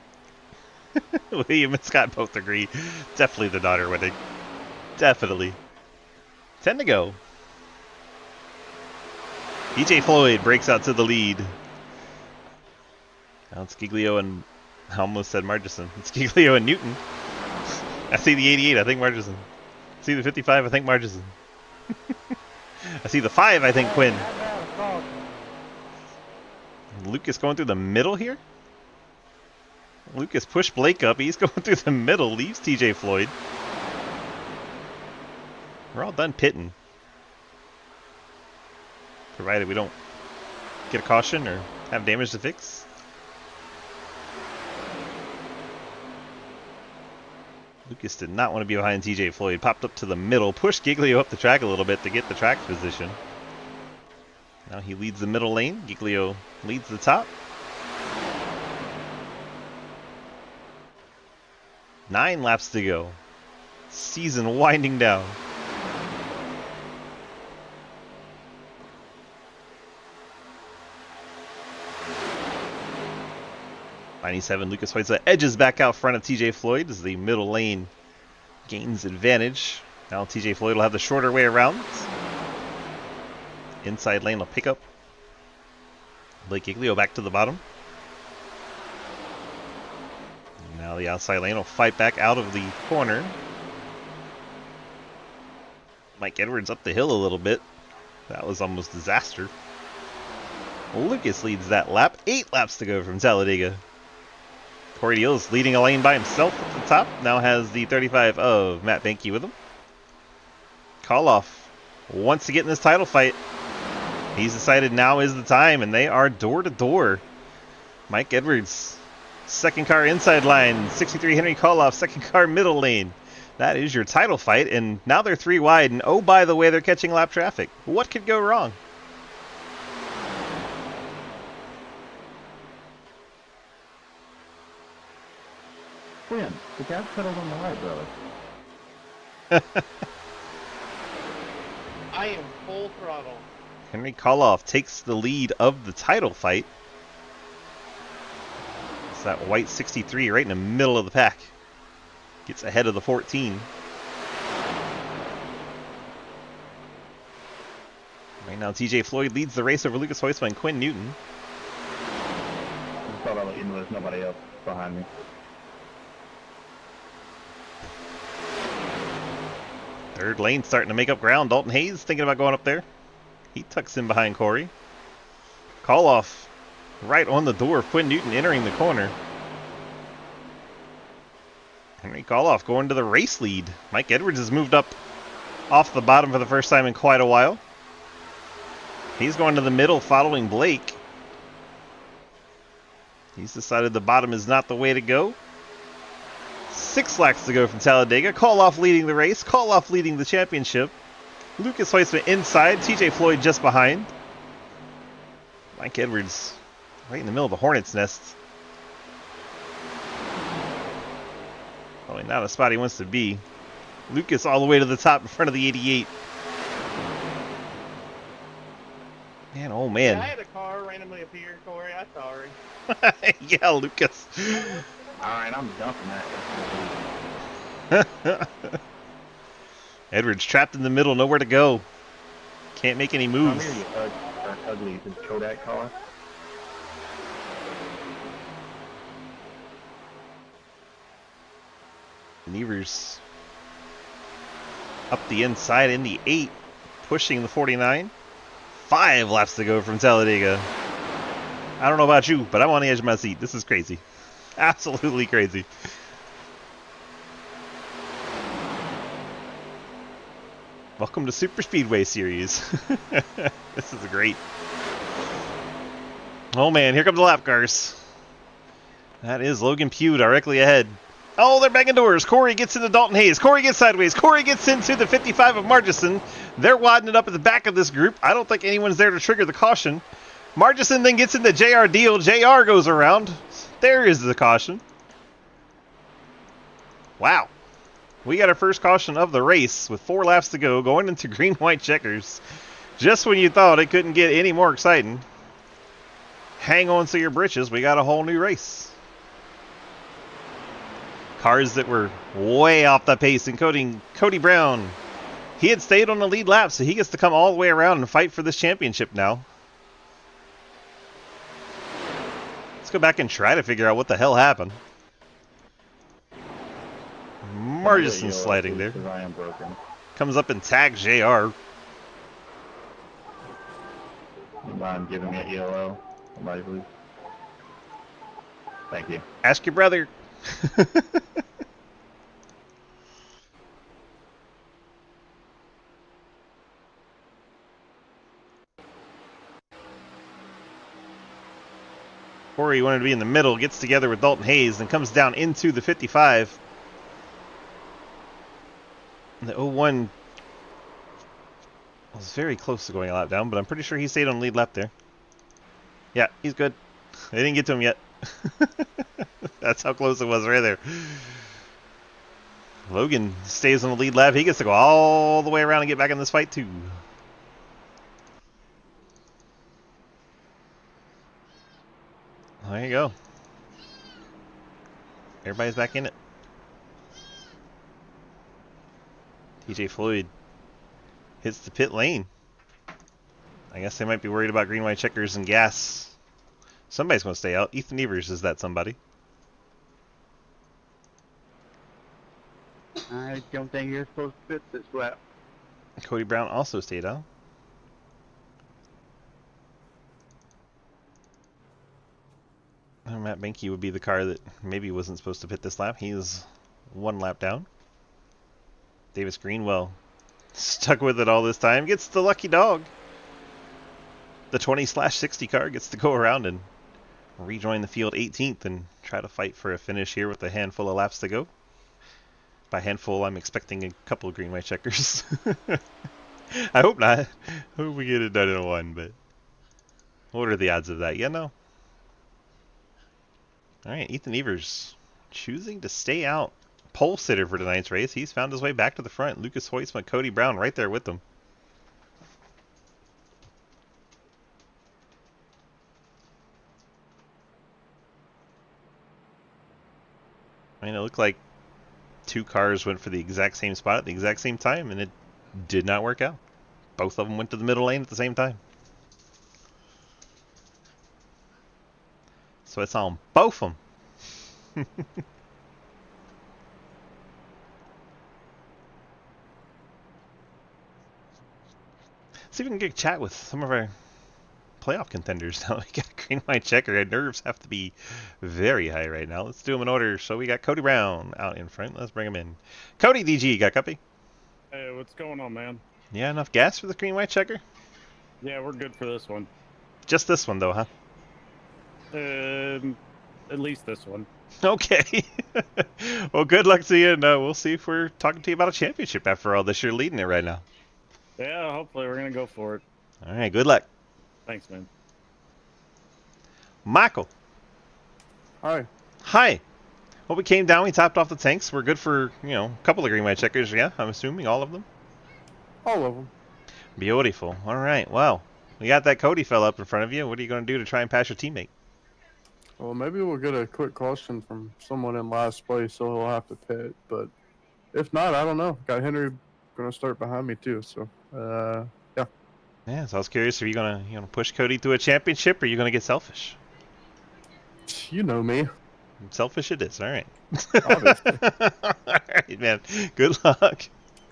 William and Scott both agree. Definitely the daughter winning. Definitely. 10 to go. TJ Floyd breaks out to the lead. Now it's Giglio and... I almost said Margison. It's Giglio and Newton. I see the 88, I think Margison. I see the 55, I think Margison. I see the 5, I think Quinn. Lucas going through the middle here? Lucas pushed Blake up. He's going through the middle. Leaves TJ Floyd. We're all done pitting. Provided we don't get a caution or have damage to fix. Lucas did not want to be behind TJ Floyd. Popped up to the middle. Pushed Giglio up the track a little bit to get the track position. Now he leads the middle lane. Giglio leads the top. 9 laps to go. Season winding down. '97 Lucas Hoyza edges back out front of TJ Floyd as the middle lane gains advantage. Now TJ Floyd will have the shorter way around. Inside lane will pick up Blake Giglio back to the bottom. Now the outside lane will fight back out of the corner. Mike Edwards up the hill a little bit. That was almost disaster. Lucas leads that lap. 8 laps to go from Talladega. Corey Deals leading a lane by himself at the top. Now has the 35 of Matt Benke with him. Koloff wants to get in this title fight. He's decided now is the time, and they are door to door. Mike Edwards, second car inside line. 63 Henry Koloff, second car middle lane. That is your title fight, and now they're 3 wide, and oh, by the way, they're catching lap traffic. What could go wrong? Quinn, the gas pedal's on the right, brother. I am full throttle. Henry Koloff takes the lead of the title fight. It's that white 63 right in the middle of the pack. Gets ahead of the 14. Right now, TJ Floyd leads the race over Lucas Hoytsma and Quinn Newton. I just thought I'd let you know there's nobody else behind me. Third lane starting to make up ground. Dalton Hayes thinking about going up there. He tucks in behind Corey. Koloff right on the door of Quinn Newton entering the corner. Henry Koloff going to the race lead. Mike Edwards has moved up off the bottom for the first time in quite a while. He's going to the middle following Blake. He's decided the bottom is not the way to go. 6 laps to go from Talladega. Koloff leading the race. Koloff leading the championship. Lucas Hoytsma inside. TJ Floyd just behind. Mike Edwards right in the middle of the hornet's nest. Probably not a spot he wants to be. Lucas all the way to the top in front of the 88. Man, oh man. Yeah, I had a car randomly appear, Corey. I'm sorry. Yeah, Lucas. Alright, I'm dumping that. Edwards trapped in the middle, nowhere to go. Can't make any Come moves. here, you ugly Kodak car. Nevers up the inside in the 8, pushing the 49. 5 laps to go from Talladega. I don't know about you, but I'm on the edge of my seat. This is crazy. Absolutely crazy. Welcome to Superspeedway series. This is great. Oh man, here come the lap cars. That is Logan Pugh directly ahead. Oh, they're banging doors. Corey gets into Dalton Hayes. Corey gets sideways. Corey gets into the 55 of Margison. They're wadding it up at the back of this group. I don't think anyone's there to trigger the caution. Margison then gets into JR Deal. JR goes around. There is the caution. Wow. We got our first caution of the race with 4 laps to go, going into green-white checkers. Just when you thought it couldn't get any more exciting, hang on to your britches. We got a whole new race. Cars that were way off the pace, including Cody Brown. He had stayed on the lead lap, so he gets to come all the way around and fight for this championship now. go back and try to figure out what the hell happened. Margison sliding there. Because I am broken. Comes up and tags JR. You mind giving me a ELO? Somebody, please. Thank you. Ask your brother. Corey wanted to be in the middle, gets together with Dalton Hayes, and comes down into the 55. The 01 was very close to going a lap down, but I'm pretty sure he stayed on lead lap there. Yeah, he's good. They didn't get to him yet. That's how close it was right there. Logan stays on the lead lap. He gets to go all the way around and get back in this fight too. There you go. Everybody's back in it. TJ Floyd hits the pit lane. I guess they might be worried about green, white checkers and gas. Somebody's going to stay out. Ethan Evers is that somebody. I don't think you're supposed to fit this lap. Cody Brown also stayed out. Matt Benke would be the car that maybe wasn't supposed to pit this lap. He's one lap down. Davis Greenwell stuck with it all this time. Gets the lucky dog. The 20/60 car gets to go around and rejoin the field 18th and try to fight for a finish here with a handful of laps to go. By handful, I'm expecting a couple of green white checkers. I hope not. I hope we get it done in one, but what are the odds of that? You know? Alright, Ethan Evers choosing to stay out. Pole sitter for tonight's race. He's found his way back to the front. Lucas Hoytsma, Cody Brown right there with him. I mean, it looked like two cars went for the exact same spot at the exact same time, and it did not work out. Both of them went to the middle lane at the same time. So it's on both of them. See if we can get a chat with some of our playoff contenders now. We got a green white checker. Our nerves have to be very high right now. Let's do them in order. So we got Cody Brown out in front. Let's bring him in. Cody DG, got a copy? Hey, what's going on, man? Yeah, enough gas for the green white checker? Yeah, we're good for this one. Just this one though, huh? At least this one. Okay. Well, good luck to you, and we'll see if we're talking to you about a championship after all this. You're leading it right now. Yeah, hopefully we're going to go for it. All right, good luck. Thanks, man. Michael. Hi. Hi. Well, we came down, we topped off the tanks. We're good for, a couple of green white checkers, yeah? I'm assuming all of them? All of them. Beautiful. All right, well, we got that Cody fella up in front of you. What are you going to do to try and pass your teammate? Well, maybe we'll get a quick caution from someone in last place, so he'll have to pit. But if not, I don't know. Got Henry going to start behind me too, so yeah. Yeah, so I was curious, are you going to push Cody to a championship, or are you going to get selfish? You know me. Selfish it is. All right. Obviously. All right, man. Good luck.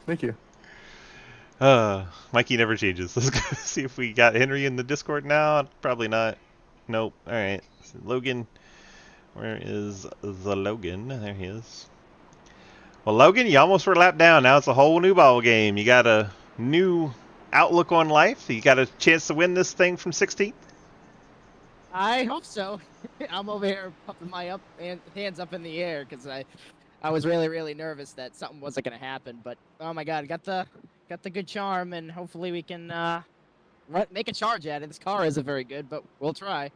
Thank you. Mikey never changes. Let's go see if we got Henry in the Discord now. Probably not. Nope. All right. Logan. Where is the Logan? There he is. Well, Logan, you almost were lapped down. Now it's a whole new ball game. You got a new outlook on life. You got a chance to win this thing from 16th. I hope so. I'm over here pumping my hands up in the air because I was really, really nervous that something wasn't going to happen. But, oh, my God, got the good charm, and hopefully we can make a charge at it. This car isn't very good, but we'll try.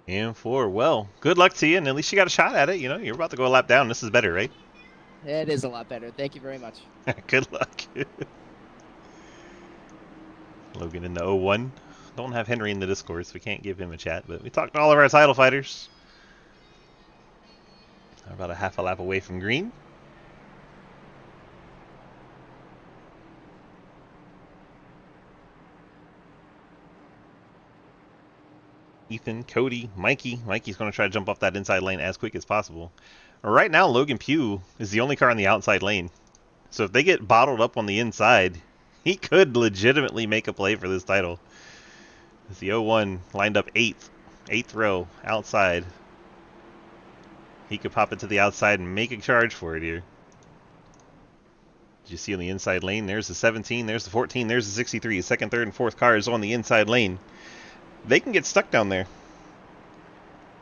Gen4, well, good luck to you, and at least you got a shot at it. You're about to go a lap down. This is better, right? It is a lot better. Thank you very much. Good luck. Logan in the 01. Don't have Henry in the Discord, so we can't give him a chat, but we talked to all of our title fighters. About a half a lap away from green. Ethan, Cody, Mikey. Mikey's going to try to jump off that inside lane as quick as possible. Right now, Logan Pugh is the only car in the outside lane. So if they get bottled up on the inside, he could legitimately make a play for this title. As the 01 lined up 8th row outside. He could pop it to the outside and make a charge for it here. Did you see on the inside lane? There's the 17, there's the 14, there's the 63. Second, third, and fourth cars on the inside lane. They can get stuck down there.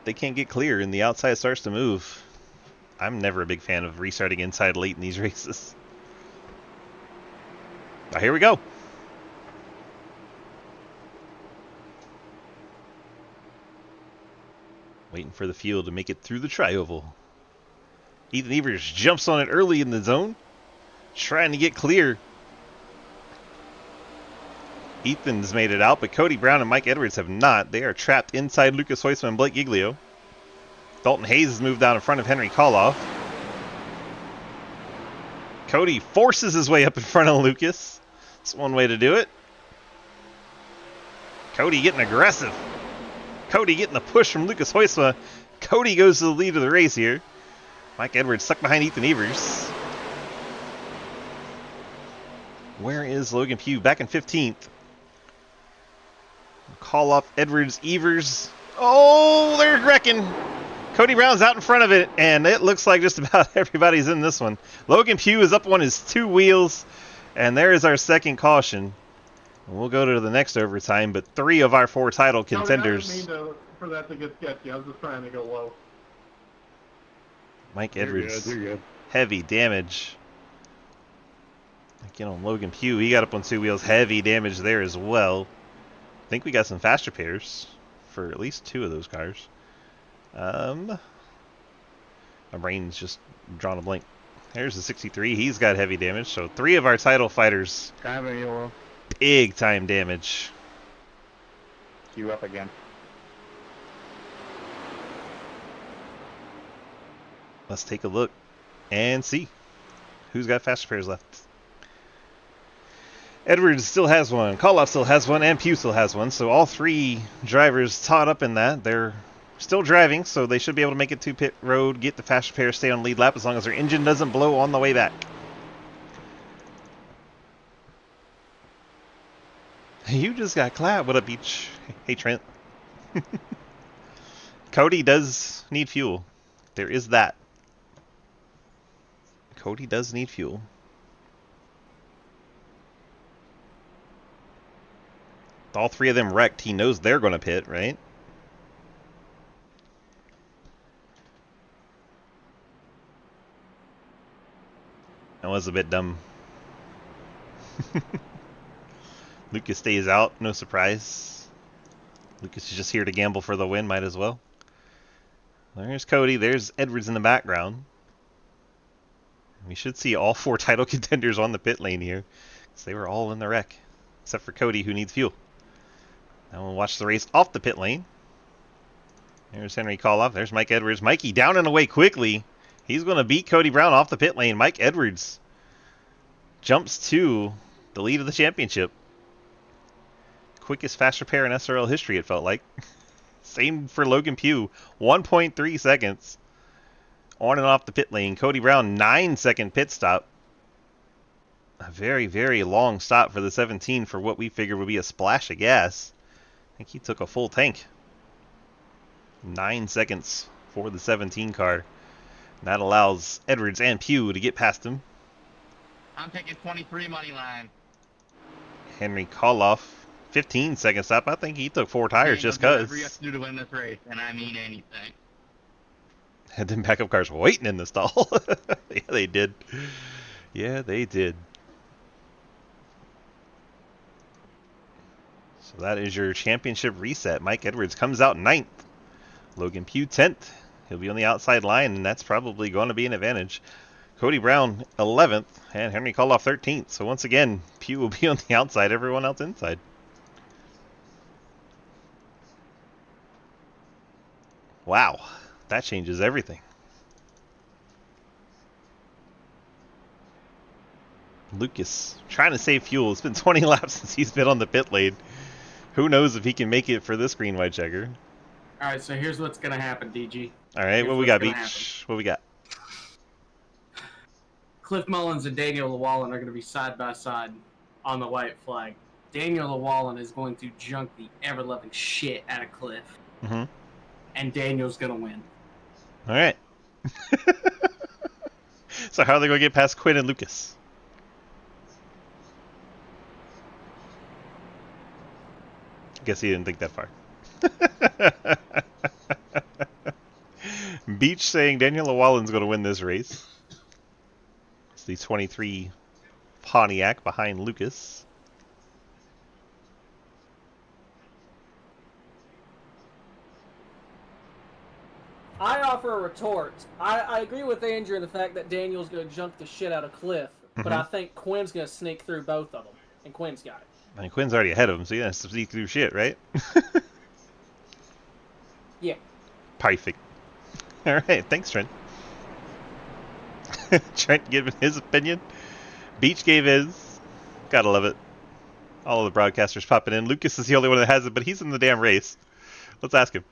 They can't get clear and the outside starts to move. I'm never a big fan of restarting inside late in these races. Now here we go. Waiting for the field to make it through the tri-oval. Ethan Evers jumps on it early in the zone. Trying to get clear. Ethan's made it out, but Cody Brown and Mike Edwards have not. They are trapped inside Lucas Hoisman and Blake Giglio. Dalton Hayes has moved down in front of Henry Koloff. Cody forces his way up in front of Lucas. That's one way to do it. Cody getting aggressive. Cody getting the push from Lucas Hoisma. Cody goes to the lead of the race here. Mike Edwards stuck behind Ethan Evers. Where is Logan Pugh? Back in 15th. Call off Edwards, Evers. Oh, they're wrecking. Cody Brown's out in front of it, and it looks like just about everybody's in this one. Logan Pugh is up on his 2 wheels, and there is our second caution. We'll go to the next overtime, but 3 of our 4 title contenders. I didn't mean for that to get sketchy. I was just trying to go low. Mike Edwards, You're good. heavy damage. Again on Logan Pugh, he got up on 2 wheels, heavy damage there as well. I think we got some fast repairs for at least 2 of those cars. My brain's just drawn a blank. There's the 63, he's got heavy damage, so 3 of our title fighters, big time damage. You up again. Let's take a look and see who's got fast repairs left. Edwards still has one, Koloff still has one, and Pugh still has one. So all 3 drivers caught up in that. They're still driving, so they should be able to make it to pit road, get the fast repair, stay on lead lap as long as their engine doesn't blow on the way back. You just got clapped. What up, Beach? Hey, Trent. Cody does need fuel. There is that. Cody does need fuel. All 3 of them wrecked. He knows they're going to pit, right? That was a bit dumb. Lucas stays out. No surprise. Lucas is just here to gamble for the win. Might as well. There's Cody. There's Edwards in the background. We should see all 4 title contenders on the pit lane here, because they were all in the wreck, except for Cody, who needs fuel. Now we'll watch the race off the pit lane. There's Henry Koloff. There's Mike Edwards. Mikey down and away quickly. He's going to beat Cody Brown off the pit lane. Mike Edwards jumps to the lead of the championship. Quickest fast repair in SRL history, it felt like. Same for Logan Pugh. 1.3 seconds. On and off the pit lane. Cody Brown, 9-second pit stop. A very, very long stop for the 17 for what we figured would be a splash of gas. I think he took a full tank. 9 seconds for the 17 car. That allows Edwards and Pugh to get past him. I'm taking 23 money line. Henry Koloff, 15-second stop. I think he took 4 tires just because. Whatever you have to do to win this race, and I mean anything. Had them backup cars waiting in the stall. Yeah, they did. Yeah, they did. So that is your championship reset. Mike Edwards comes out 9th. Logan Pugh 10th. He'll be on the outside line, and that's probably going to be an advantage. Cody Brown 11th, and Henry Koloff 13th. So once again, Pugh will be on the outside, everyone else inside. Wow, that changes everything. Lucas trying to save fuel. It's been 20 laps since he's been on the pit lane. Who knows if he can make it for this green white checker. Alright, so here's what's gonna happen, DG. All right, Here's what we what's got, gonna Beach? What we got? Cliff Mullins and Daniel Llewellyn are gonna be side by side on the white flag. Daniel Llewellyn is going to junk the ever-loving shit out of Cliff. Mm-hmm. And Daniel's gonna win. All right. So how are they going to get past Quinn and Lucas? Guess he didn't think that far. Beach saying Daniel Llewellyn's going to win this race. It's the 23 Pontiac behind Lucas. I offer a retort. I agree with Andrew in the fact that Daniel's going to junk the shit out of Cliff, but I think Quinn's going to sneak through both of them, and Quinn's got it. I mean, Quinn's already ahead of him, so he has to sneak through shit, right? Yeah. Perfect. All right, thanks, Trent. Trent giving his opinion. Beach gave his. Gotta love it. All of the broadcasters popping in. Lucas is the only one that has it, but he's in the damn race. Let's ask him.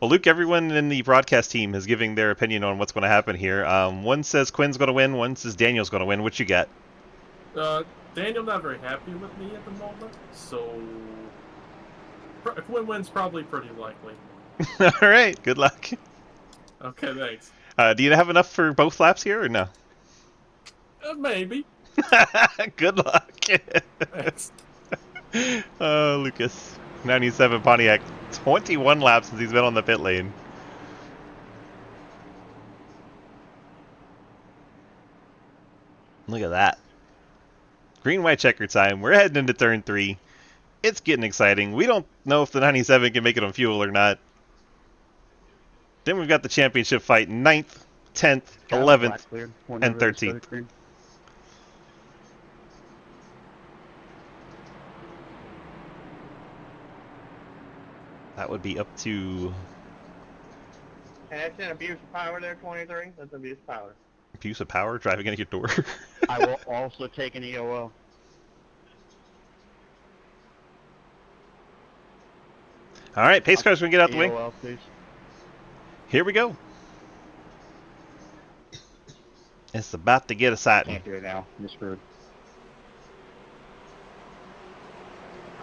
Well, Luke, everyone in the broadcast team is giving their opinion on what's going to happen here. One says Quinn's going to win. One says Daniel's going to win. What you got? Daniel not very happy with me at the moment, so Quinn wins probably pretty likely. All right, good luck. Okay, thanks. Do you have enough for both laps here or no? Maybe. Good luck. Thanks. Lucas, 97 Pontiac, 21 laps since he's been on the pit lane. Look at that. Green, white, checker time. We're heading into turn 3. It's getting exciting. We don't know if the 97 can make it on fuel or not. Then we've got the championship fight, 9th, 10th, 11th, and 13th. That would be up to... And that's an abuse of power there, 23. That's abuse of power. Abuse of power? Driving at your door? I will also take an EOL. All right, pace car's going to get out the way. EOL, please. Here we go. It's about to get exciting. Can't do it now. You're screwed.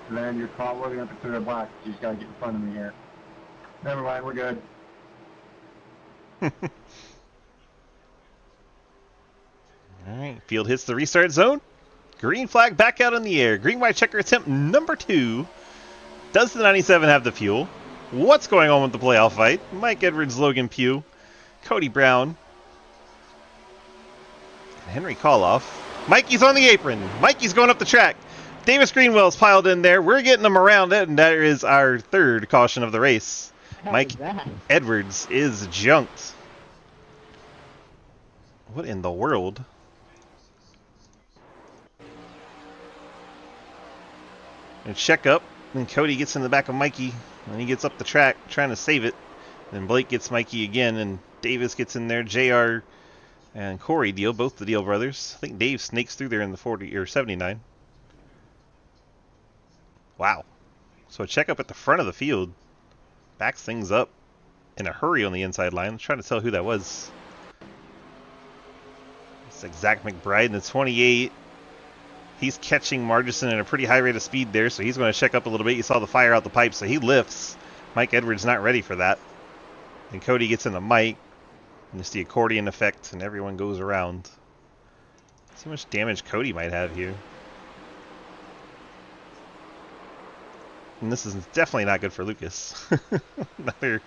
Land your car, we're going to clear the black. You just got to get in front of me here. Never mind, we're good. Alright, field hits the restart zone. Green flag back out in the air. Green, white, checker attempt number 2. Does the 97 have the fuel? What's going on with the playoff fight? Mike Edwards, Logan Pugh, Cody Brown, Henry Koloff. Mikey's on the apron. Mikey's going up the track. Davis Greenwell's piled in there. We're getting him around it, and that is our 3rd caution of the race. Mike Edwards is junked. What in the world? And check up. Then Cody gets in the back of Mikey, and he gets up the track trying to save it. Then Blake gets Mikey again, and Davis gets in there. JR and Corey deal, both the Deal brothers. I think Dave snakes through there in the 40 or 79. Wow. So a checkup at the front of the field. Backs things up in a hurry on the inside line. I'm trying to tell who that was. It's like Zach McBride in the 28. He's catching Margison at a pretty high rate of speed there, so he's going to check up a little bit. You saw the fire out the pipe, so he lifts. Mike Edwards not ready for that. And Cody gets into Mike. And it's the accordion effect, and everyone goes around. See how much damage Cody might have here. And this is definitely not good for Lucas. Another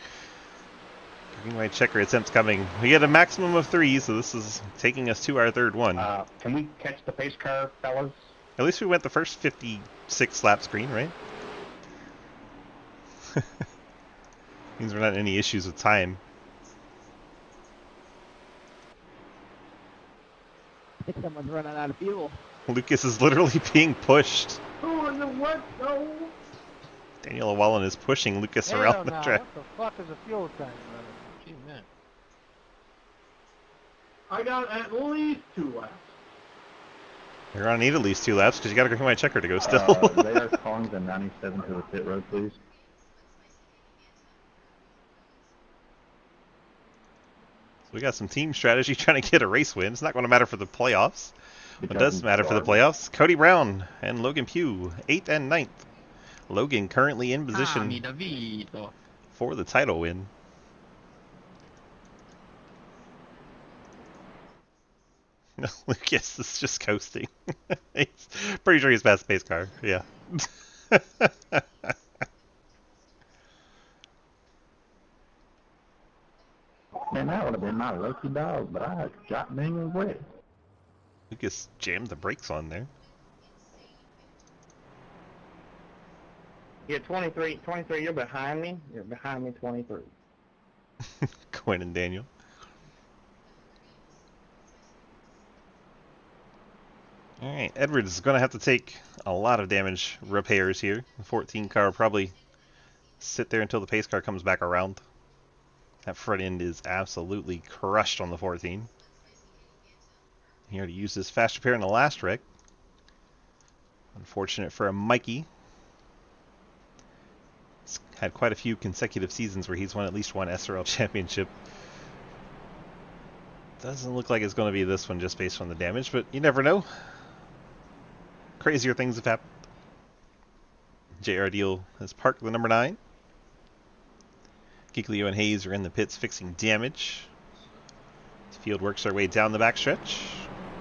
green white checker attempts coming. We get a maximum of 3, so this is taking us to our 3rd one. Can we catch the pace car, fellas? At least we went the first 56 laps green, right? Means we're not in any issues with time. I think someone's running out of fuel. Lucas is literally being pushed. Oh, no, what? No. Daniel Llewellyn is pushing Lucas around the track. What the fuck is a fuel tank, brother? Gee, man. I got at least 2 laps. You're gonna need at least 2 laps because you got a green white checker to go still. They are calling the 97 to the pit road, please. We got some team strategy trying to get a race win. It's not going to matter for the playoffs. What does matter for the playoffs? Cody Brown and Logan Pugh, 8th and 9th. Logan currently in position for the title win. No, Lucas is just coasting. He's pretty sure he's past the pace car. Yeah. Man, that would have been my lucky dog, but I got Daniel wet. Lucas jammed the brakes on there. Yeah, 23, you're behind me. You're behind me, 23. Quinn and Daniel. Alright, Edwards is going to have to take a lot of damage repairs here. The 14 car will probably sit there until the pace car comes back around. That front end is absolutely crushed on the 14. He already used his fast repair in the last wreck. Unfortunate for a Mikey. He's had quite a few consecutive seasons where he's won at least one SRL championship. Doesn't look like it's going to be this one just based on the damage, but you never know. Crazier things have happened. JR Deal has parked the number 9. Giglio and Hayes are in the pits fixing damage. The field works their way down the backstretch.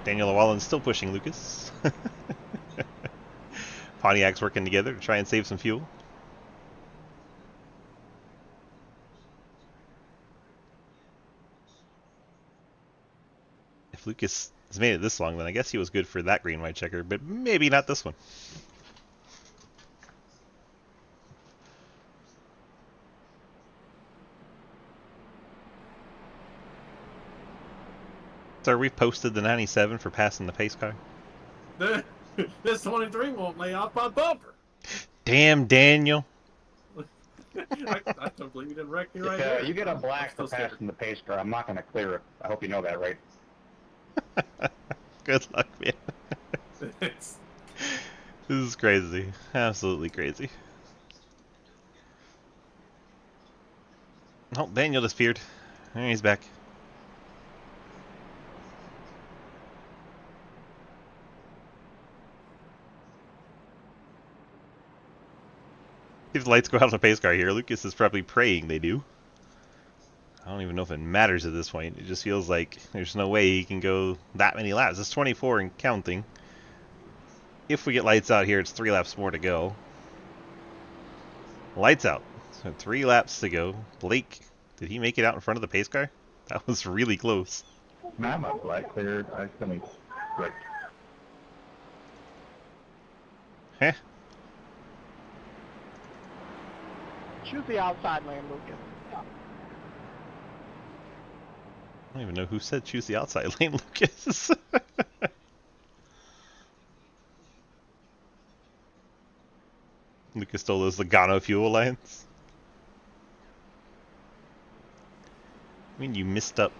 Daniel Llewellyn's still pushing Lucas. Pontiac's working together to try and save some fuel. If Lucas has made it this long, then I guess he was good for that green-white checker, but maybe not this one. Sir, we've posted the 97 for passing the pace car. This 23 won't lay off my bumper. Damn, Daniel. I can't believe you didn't wreck me right here. You get a black for passing the pace car. I'm not going to clear it. I hope you know that, right? Good luck, man. This is crazy. Absolutely crazy. Oh, Daniel disappeared. There, he's back. If the lights go out on the pace car here, Lucas is probably praying they do. I don't even know if it matters at this point. It just feels like there's no way he can go that many laps. It's 24 and counting. If we get lights out here, it's 3 laps more to go. Lights out. So 3 laps to go. Blake, did he make it out in front of the pace car? That was really close. Nah, my black cleared. I mean, quick. Heh. Choose the outside lane, Lucas. I don't even know who said choose the outside lane, Lucas. Lucas stole those Logano Fuel Alliance. I mean, you missed up.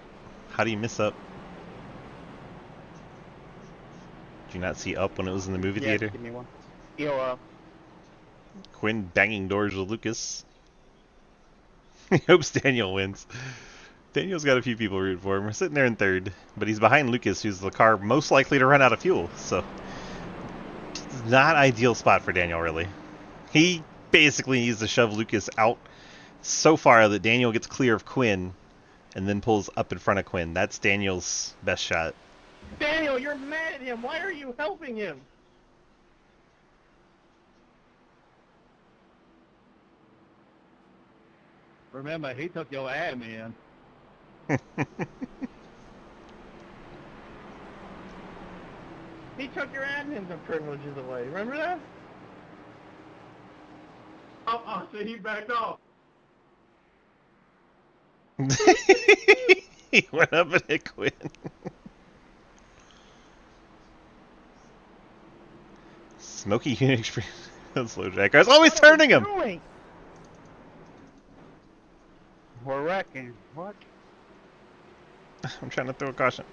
How do you miss up? Did you not see up when it was in the movie theater? Give me one. Yo, Quinn banging doors with Lucas. He hopes Daniel wins. Daniel's got a few people rooting for him. We're sitting there in 3rd, but he's behind Lucas, who's the car most likely to run out of fuel. So, not ideal spot for Daniel, really. He basically needs to shove Lucas out so far that Daniel gets clear of Quinn and then pulls up in front of Quinn. That's Daniel's best shot. Daniel, you're mad at him. Why are you helping him? Remember, he took your admin. He took your admin privileges away. Remember that? Oh, so he backed off. He went up and hit Quinn. Smoky unit experience. Slow jack cars. Oh, he's turning him! Doing? We're wrecking. What? I'm trying to throw a caution.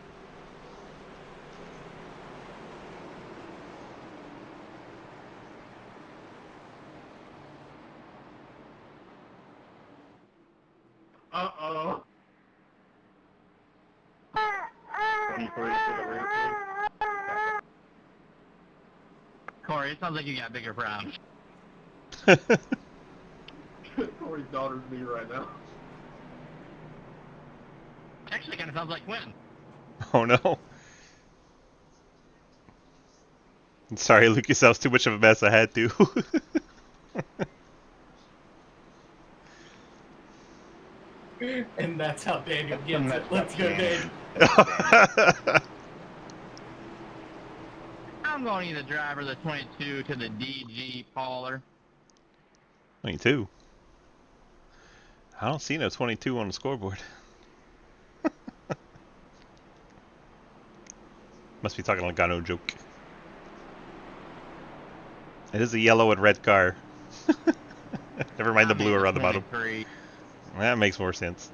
Uh-oh. 23 to the rear, please. Corey, it sounds like you got bigger problems. Corey's daughter's me right now. Actually, kind of sounds like Quinn. Oh no. Sorry, Lucas, that was too much of a mess. I had to. And that's how Daniel gets it. Let's go, Daniel. I'm going to the driver, the 22 to the DG Pauler. 22. I don't see no 22 on the scoreboard. Must be talking like I no joke. It is a yellow and red car. Never mind the blue around the bottom. That makes more sense.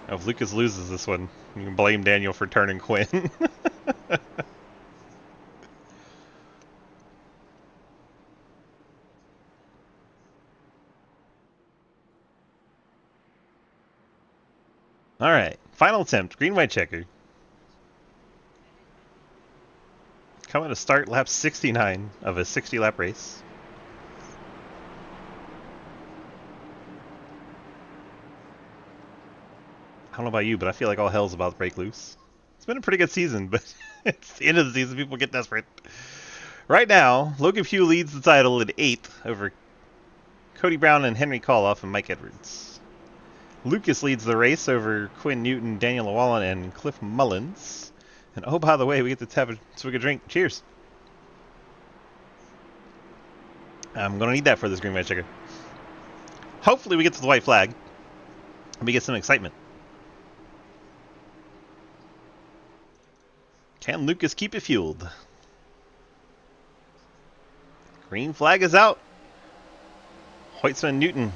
If Lucas loses this one, you can blame Daniel for turning Quinn. Alright, final attempt, green-white checker. Coming to start lap 69 of a 60-lap race. I don't know about you, but I feel like all hell's about to break loose. It's been a pretty good season, but it's the end of the season, people get desperate. Right now, Logan Pugh leads the title at 8th over Cody Brown and Henry Koloff and Mike Edwards. Lucas leads the race over Quinn Newton, Daniel Llewellyn, and Cliff Mullins. And oh, by the way, we get to have a swig of drink. Cheers. I'm going to need that for this green white checker. Hopefully we get to the white flag and we get some excitement. Can Lucas keep it fueled? Green flag is out. Hoytsman and Newton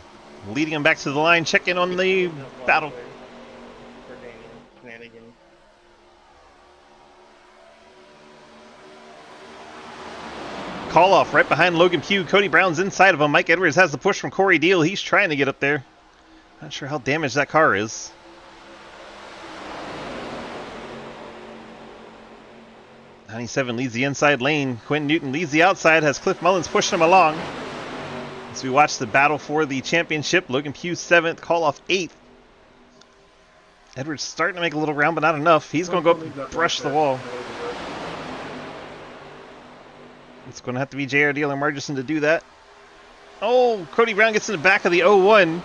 leading him back to the line, checking on the battle. Call off right behind Logan Pugh. Cody Brown's inside of him. Mike Edwards has the push from Corey Deal. He's trying to get up there. Not sure how damaged that car is. '97 leads the inside lane. Quinn Newton leads the outside. Has Cliff Mullins pushing him along. As we watch the battle for the championship, Logan Pugh 7th, Koloff 8th. Edwards starting to make a little round, but not enough. He's going to go up and brush the wall. It's going to have to be J.R. Deal or Margison to do that. Oh, Cody Brown gets in the back of the 01.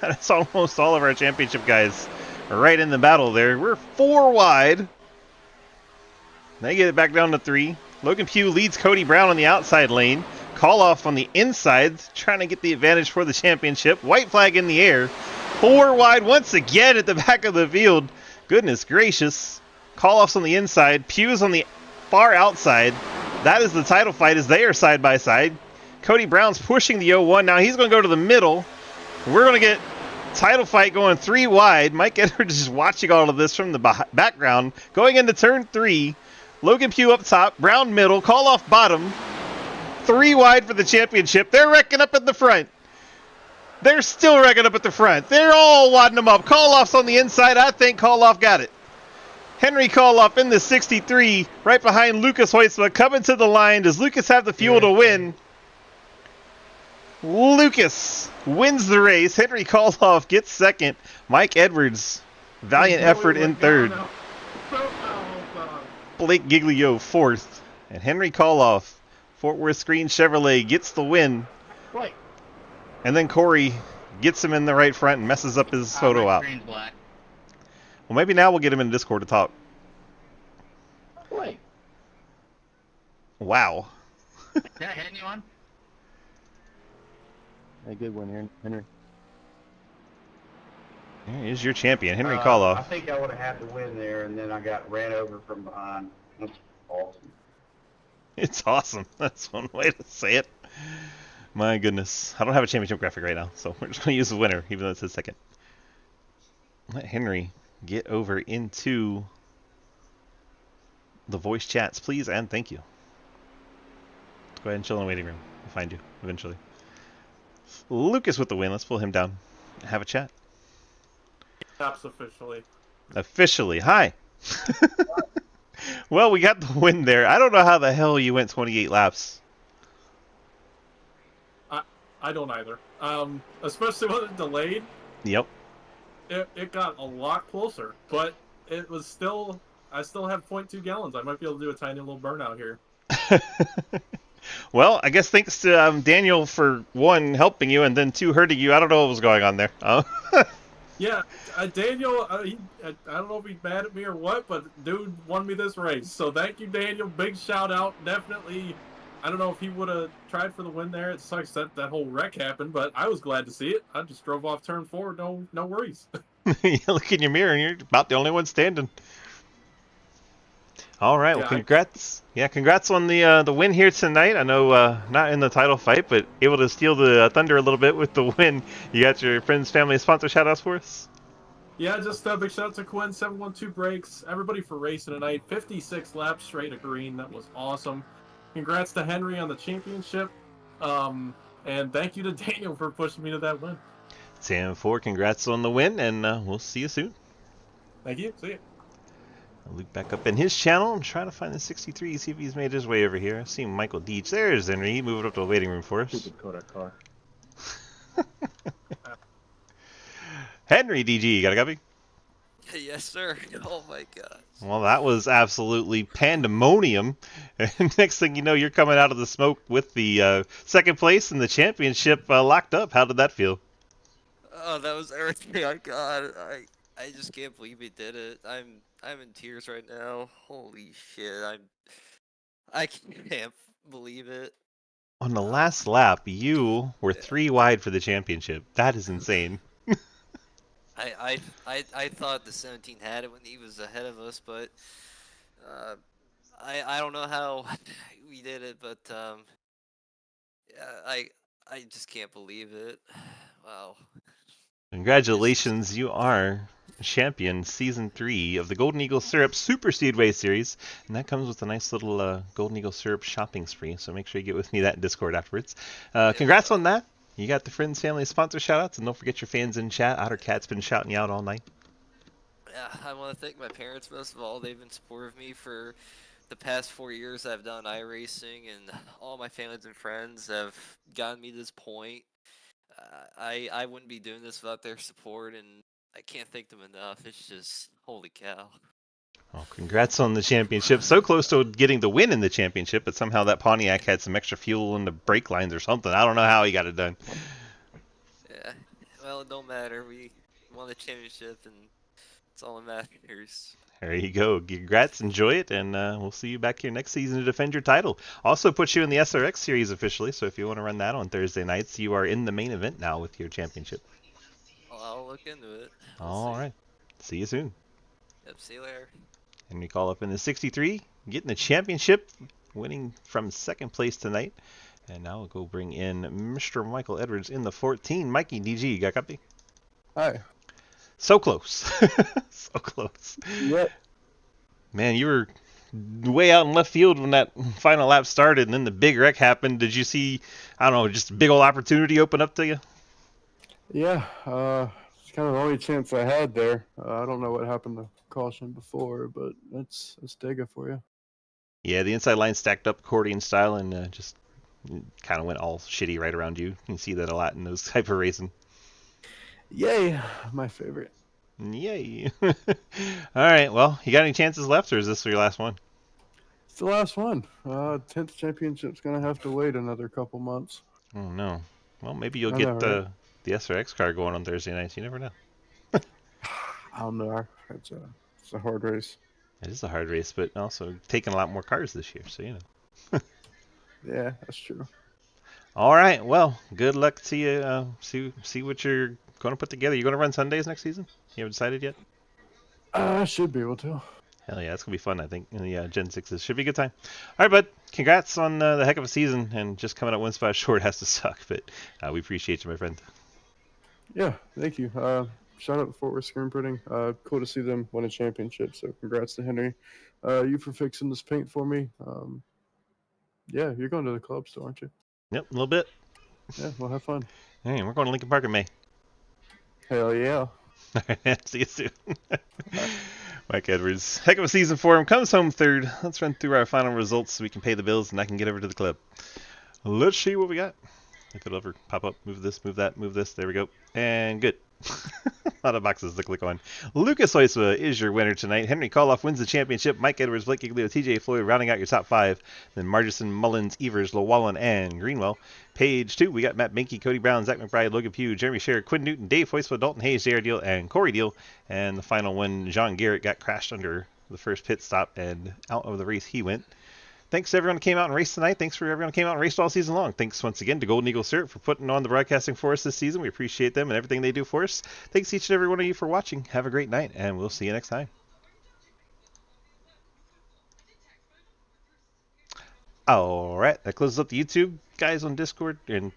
That's almost all of our championship guys right in the battle there. We're 4 wide. They get it back down to 3. Logan Pugh leads Cody Brown on the outside lane. Koloff on the inside, trying to get the advantage for the championship. White flag in the air. 4 wide once again at the back of the field. Goodness gracious. Koloff's on the inside. Pugh's on the far outside. That is the title fight as they are side by side. Cody Brown's pushing the 01. Now he's going to go to the middle. We're going to get title fight going 3 wide. Mike Edwards is watching all of this from the background. Going into turn 3. Logan Pugh up top. Brown middle. Koloff bottom. 3 wide for the championship. They're wrecking up at the front. They're still wrecking up at the front. They're all wadding them up. Koloff's on the inside. I think Koloff got it. Henry Koloff in the 63, right behind Lucas Hoytsma, coming to the line. Does Lucas have the fuel to win? Lucas wins the race. Henry Koloff gets second. Mike Edwards, valiant effort in third. Blake Giglio fourth. And Henry Koloff, Fort Worth Screen Chevrolet, gets the win. And then Corey gets him in the right front and messes up his photo op. Well, maybe now we'll get him in Discord to talk. Wow. Did I hit anyone? A good one here, Henry. Here's your champion, Henry Koloff. I think I would have had to win there, and then I got ran over from behind. That's awesome. It's awesome. That's one way to say it. My goodness. I don't have a championship graphic right now, so we're just going to use the winner, even though it's his second. Let Henry get over into the voice chats, please, and thank you. Go ahead and chill in the waiting room. We'll find you eventually. Lucas with the win. Let's pull him down. Have a chat. Taps officially. Officially. Hi. Well, we got the win there. I don't know how the hell you went 28 laps. I don't either. Especially when it delayed. Yep. It got a lot closer, but it was still. I still have 0.2 gallons. I might be able to do a tiny little burnout here. Well, I guess thanks to Daniel for, one, helping you, and then, two, hurting you. I don't know what was going on there. Yeah, Daniel, I don't know if he's mad at me or what, but dude won me this race. So thank you, Daniel. Big shout out. Definitely, I don't know if he would have tried for the win there. It sucks that whole wreck happened, but I was glad to see it. I just drove off turn 4. No worries. You look in your mirror, and you're about the only one standing. All right, well, Yeah, congrats. Yeah, congrats on the win here tonight. I know not in the title fight, but able to steal the thunder a little bit with the win. You got your friends, family, sponsor shout-outs for us? Yeah, just a big shout out to Quinn, 712 Brakes, everybody for racing tonight. 56 laps straight to green. That was awesome. Congrats to Henry on the championship. And thank you to Daniel for pushing me to that win. Gen4, congrats on the win, and we'll see you soon. Thank you. See you. I'll look back up in his channel and try to find the 63, see if he's made his way over here. I see Michael Deach. There's Henry. He moved up to the waiting room for us. Stupid Kodak car. Henry DG, you got a copy? Yes, sir. Oh my god. Well, that was absolutely pandemonium. And next thing you know, you're coming out of the smoke with the second place and the championship locked up. How did that feel? Oh, that was everything I got. I just can't believe he did it. I'm in tears right now. Holy shit. I can't believe it. On the last lap, you were 3 wide for the championship. That is insane. I thought the 17 had it when he was ahead of us, but I don't know how we did it, but yeah, I just can't believe it. Wow. Congratulations, you are champion season 3 of the Golden Eagle Syrup Superspeedway series, and that comes with a nice little Golden Eagle Syrup shopping spree, so make sure you get with me that in Discord afterwards. Congrats on that. You got the friends, family, sponsor shoutouts, and don't forget your fans in chat. OtterCat's been shouting you out all night. Yeah, I want to thank my parents most of all. They've been supportive of me for the past 4 years I've done iRacing, and all my families and friends have gotten me to this point. I wouldn't be doing this without their support, and I can't thank them enough. It's just, holy cow. Well, congrats on the championship. So close to getting the win in the championship, but somehow that Pontiac had some extra fuel in the brake lines or something. I don't know how he got it done. Yeah, well, it don't matter. We won the championship, and it's all that matters. There you go. Congrats, enjoy it, and we'll see you back here next season to defend your title. Also puts you in the SRX series officially, so if you want to run that on Thursday nights, you are in the main event now with your championship. Well, I'll look into it. All right. See you soon. Yep, see you later. And we call up in the 63, getting the championship, winning from second place tonight. And now we'll go bring in Mr. Michael Edwards in the 14. Mikey, DG, you got a copy? Hi. So close. So close. Yep. Man, you were way out in left field when that final lap started, and then the big wreck happened. Did you see, I don't know, just a big old opportunity open up to you? Yeah, it's kind of the only chance I had there. I don't know what happened to caution before, but that's Dega for you. Yeah, the inside line stacked up accordion style and just kind of went all shitty right around you. You can see that a lot in those type of racing. Yay, my favorite. Yay. All right, well, you got any chances left, or is this your last one? It's the last one. 10th championship's going to have to wait another couple months. Oh, no. Well, maybe you'll I get know, right? the SRX car going on Thursday nights. You never know. I don't know. It's a hard race. It is a hard race, but also taking a lot more cars this year, so you know. Yeah, that's true. All right, well, good luck to you. See what you're going to put together. You going to run Sundays next season? You haven't decided yet? I should be able to. Hell yeah, it's going to be fun, I think. Yeah, Gen 6s. Should be a good time. All right, bud. Congrats on the heck of a season, and just coming out one spot short has to suck, but we appreciate you, my friend. Yeah, thank you. shout out to Fort Worth Screen Printing. Cool to see them win a championship. So congrats to Henry. You for fixing this paint for me. Yeah, you're going to the club still, aren't you? Yep, a little bit. Yeah, well, have fun. Hey, we're going to Lincoln Park in May. Hell yeah. See you soon. Mike Edwards. Heck of a season for him. Comes home third. Let's run through our final results so we can pay the bills and I can get over to the club. Let's see what we got. If it'll ever pop up. Move this, move that, move this. There we go. And good. A lot of boxes to click on. Lucas Oiswa is your winner tonight. Henry Koloff wins the championship. Mike Edwards, Blake Giglio, TJ Floyd rounding out your top 5. Then Margison, Mullins, Evers, Llewellyn, and Greenwell. Page 2, we got Matt Binky, Cody Brown, Zach McBride, Logan Pugh, Jeremy Sher, Quinn Newton, Dave Oiswa, Dalton Hayes, JR Deal, and Corey Deal. And the final one, John Garrett got crashed under the first pit stop and out of the race he went. Thanks to everyone who came out and raced tonight. Thanks for everyone who came out and raced all season long. Thanks once again to Golden Eagle Syrup for putting on the broadcasting for us this season. We appreciate them and everything they do for us. Thanks each and every one of you for watching. Have a great night, and we'll see you next time. All right, that closes up the YouTube guys on Discord and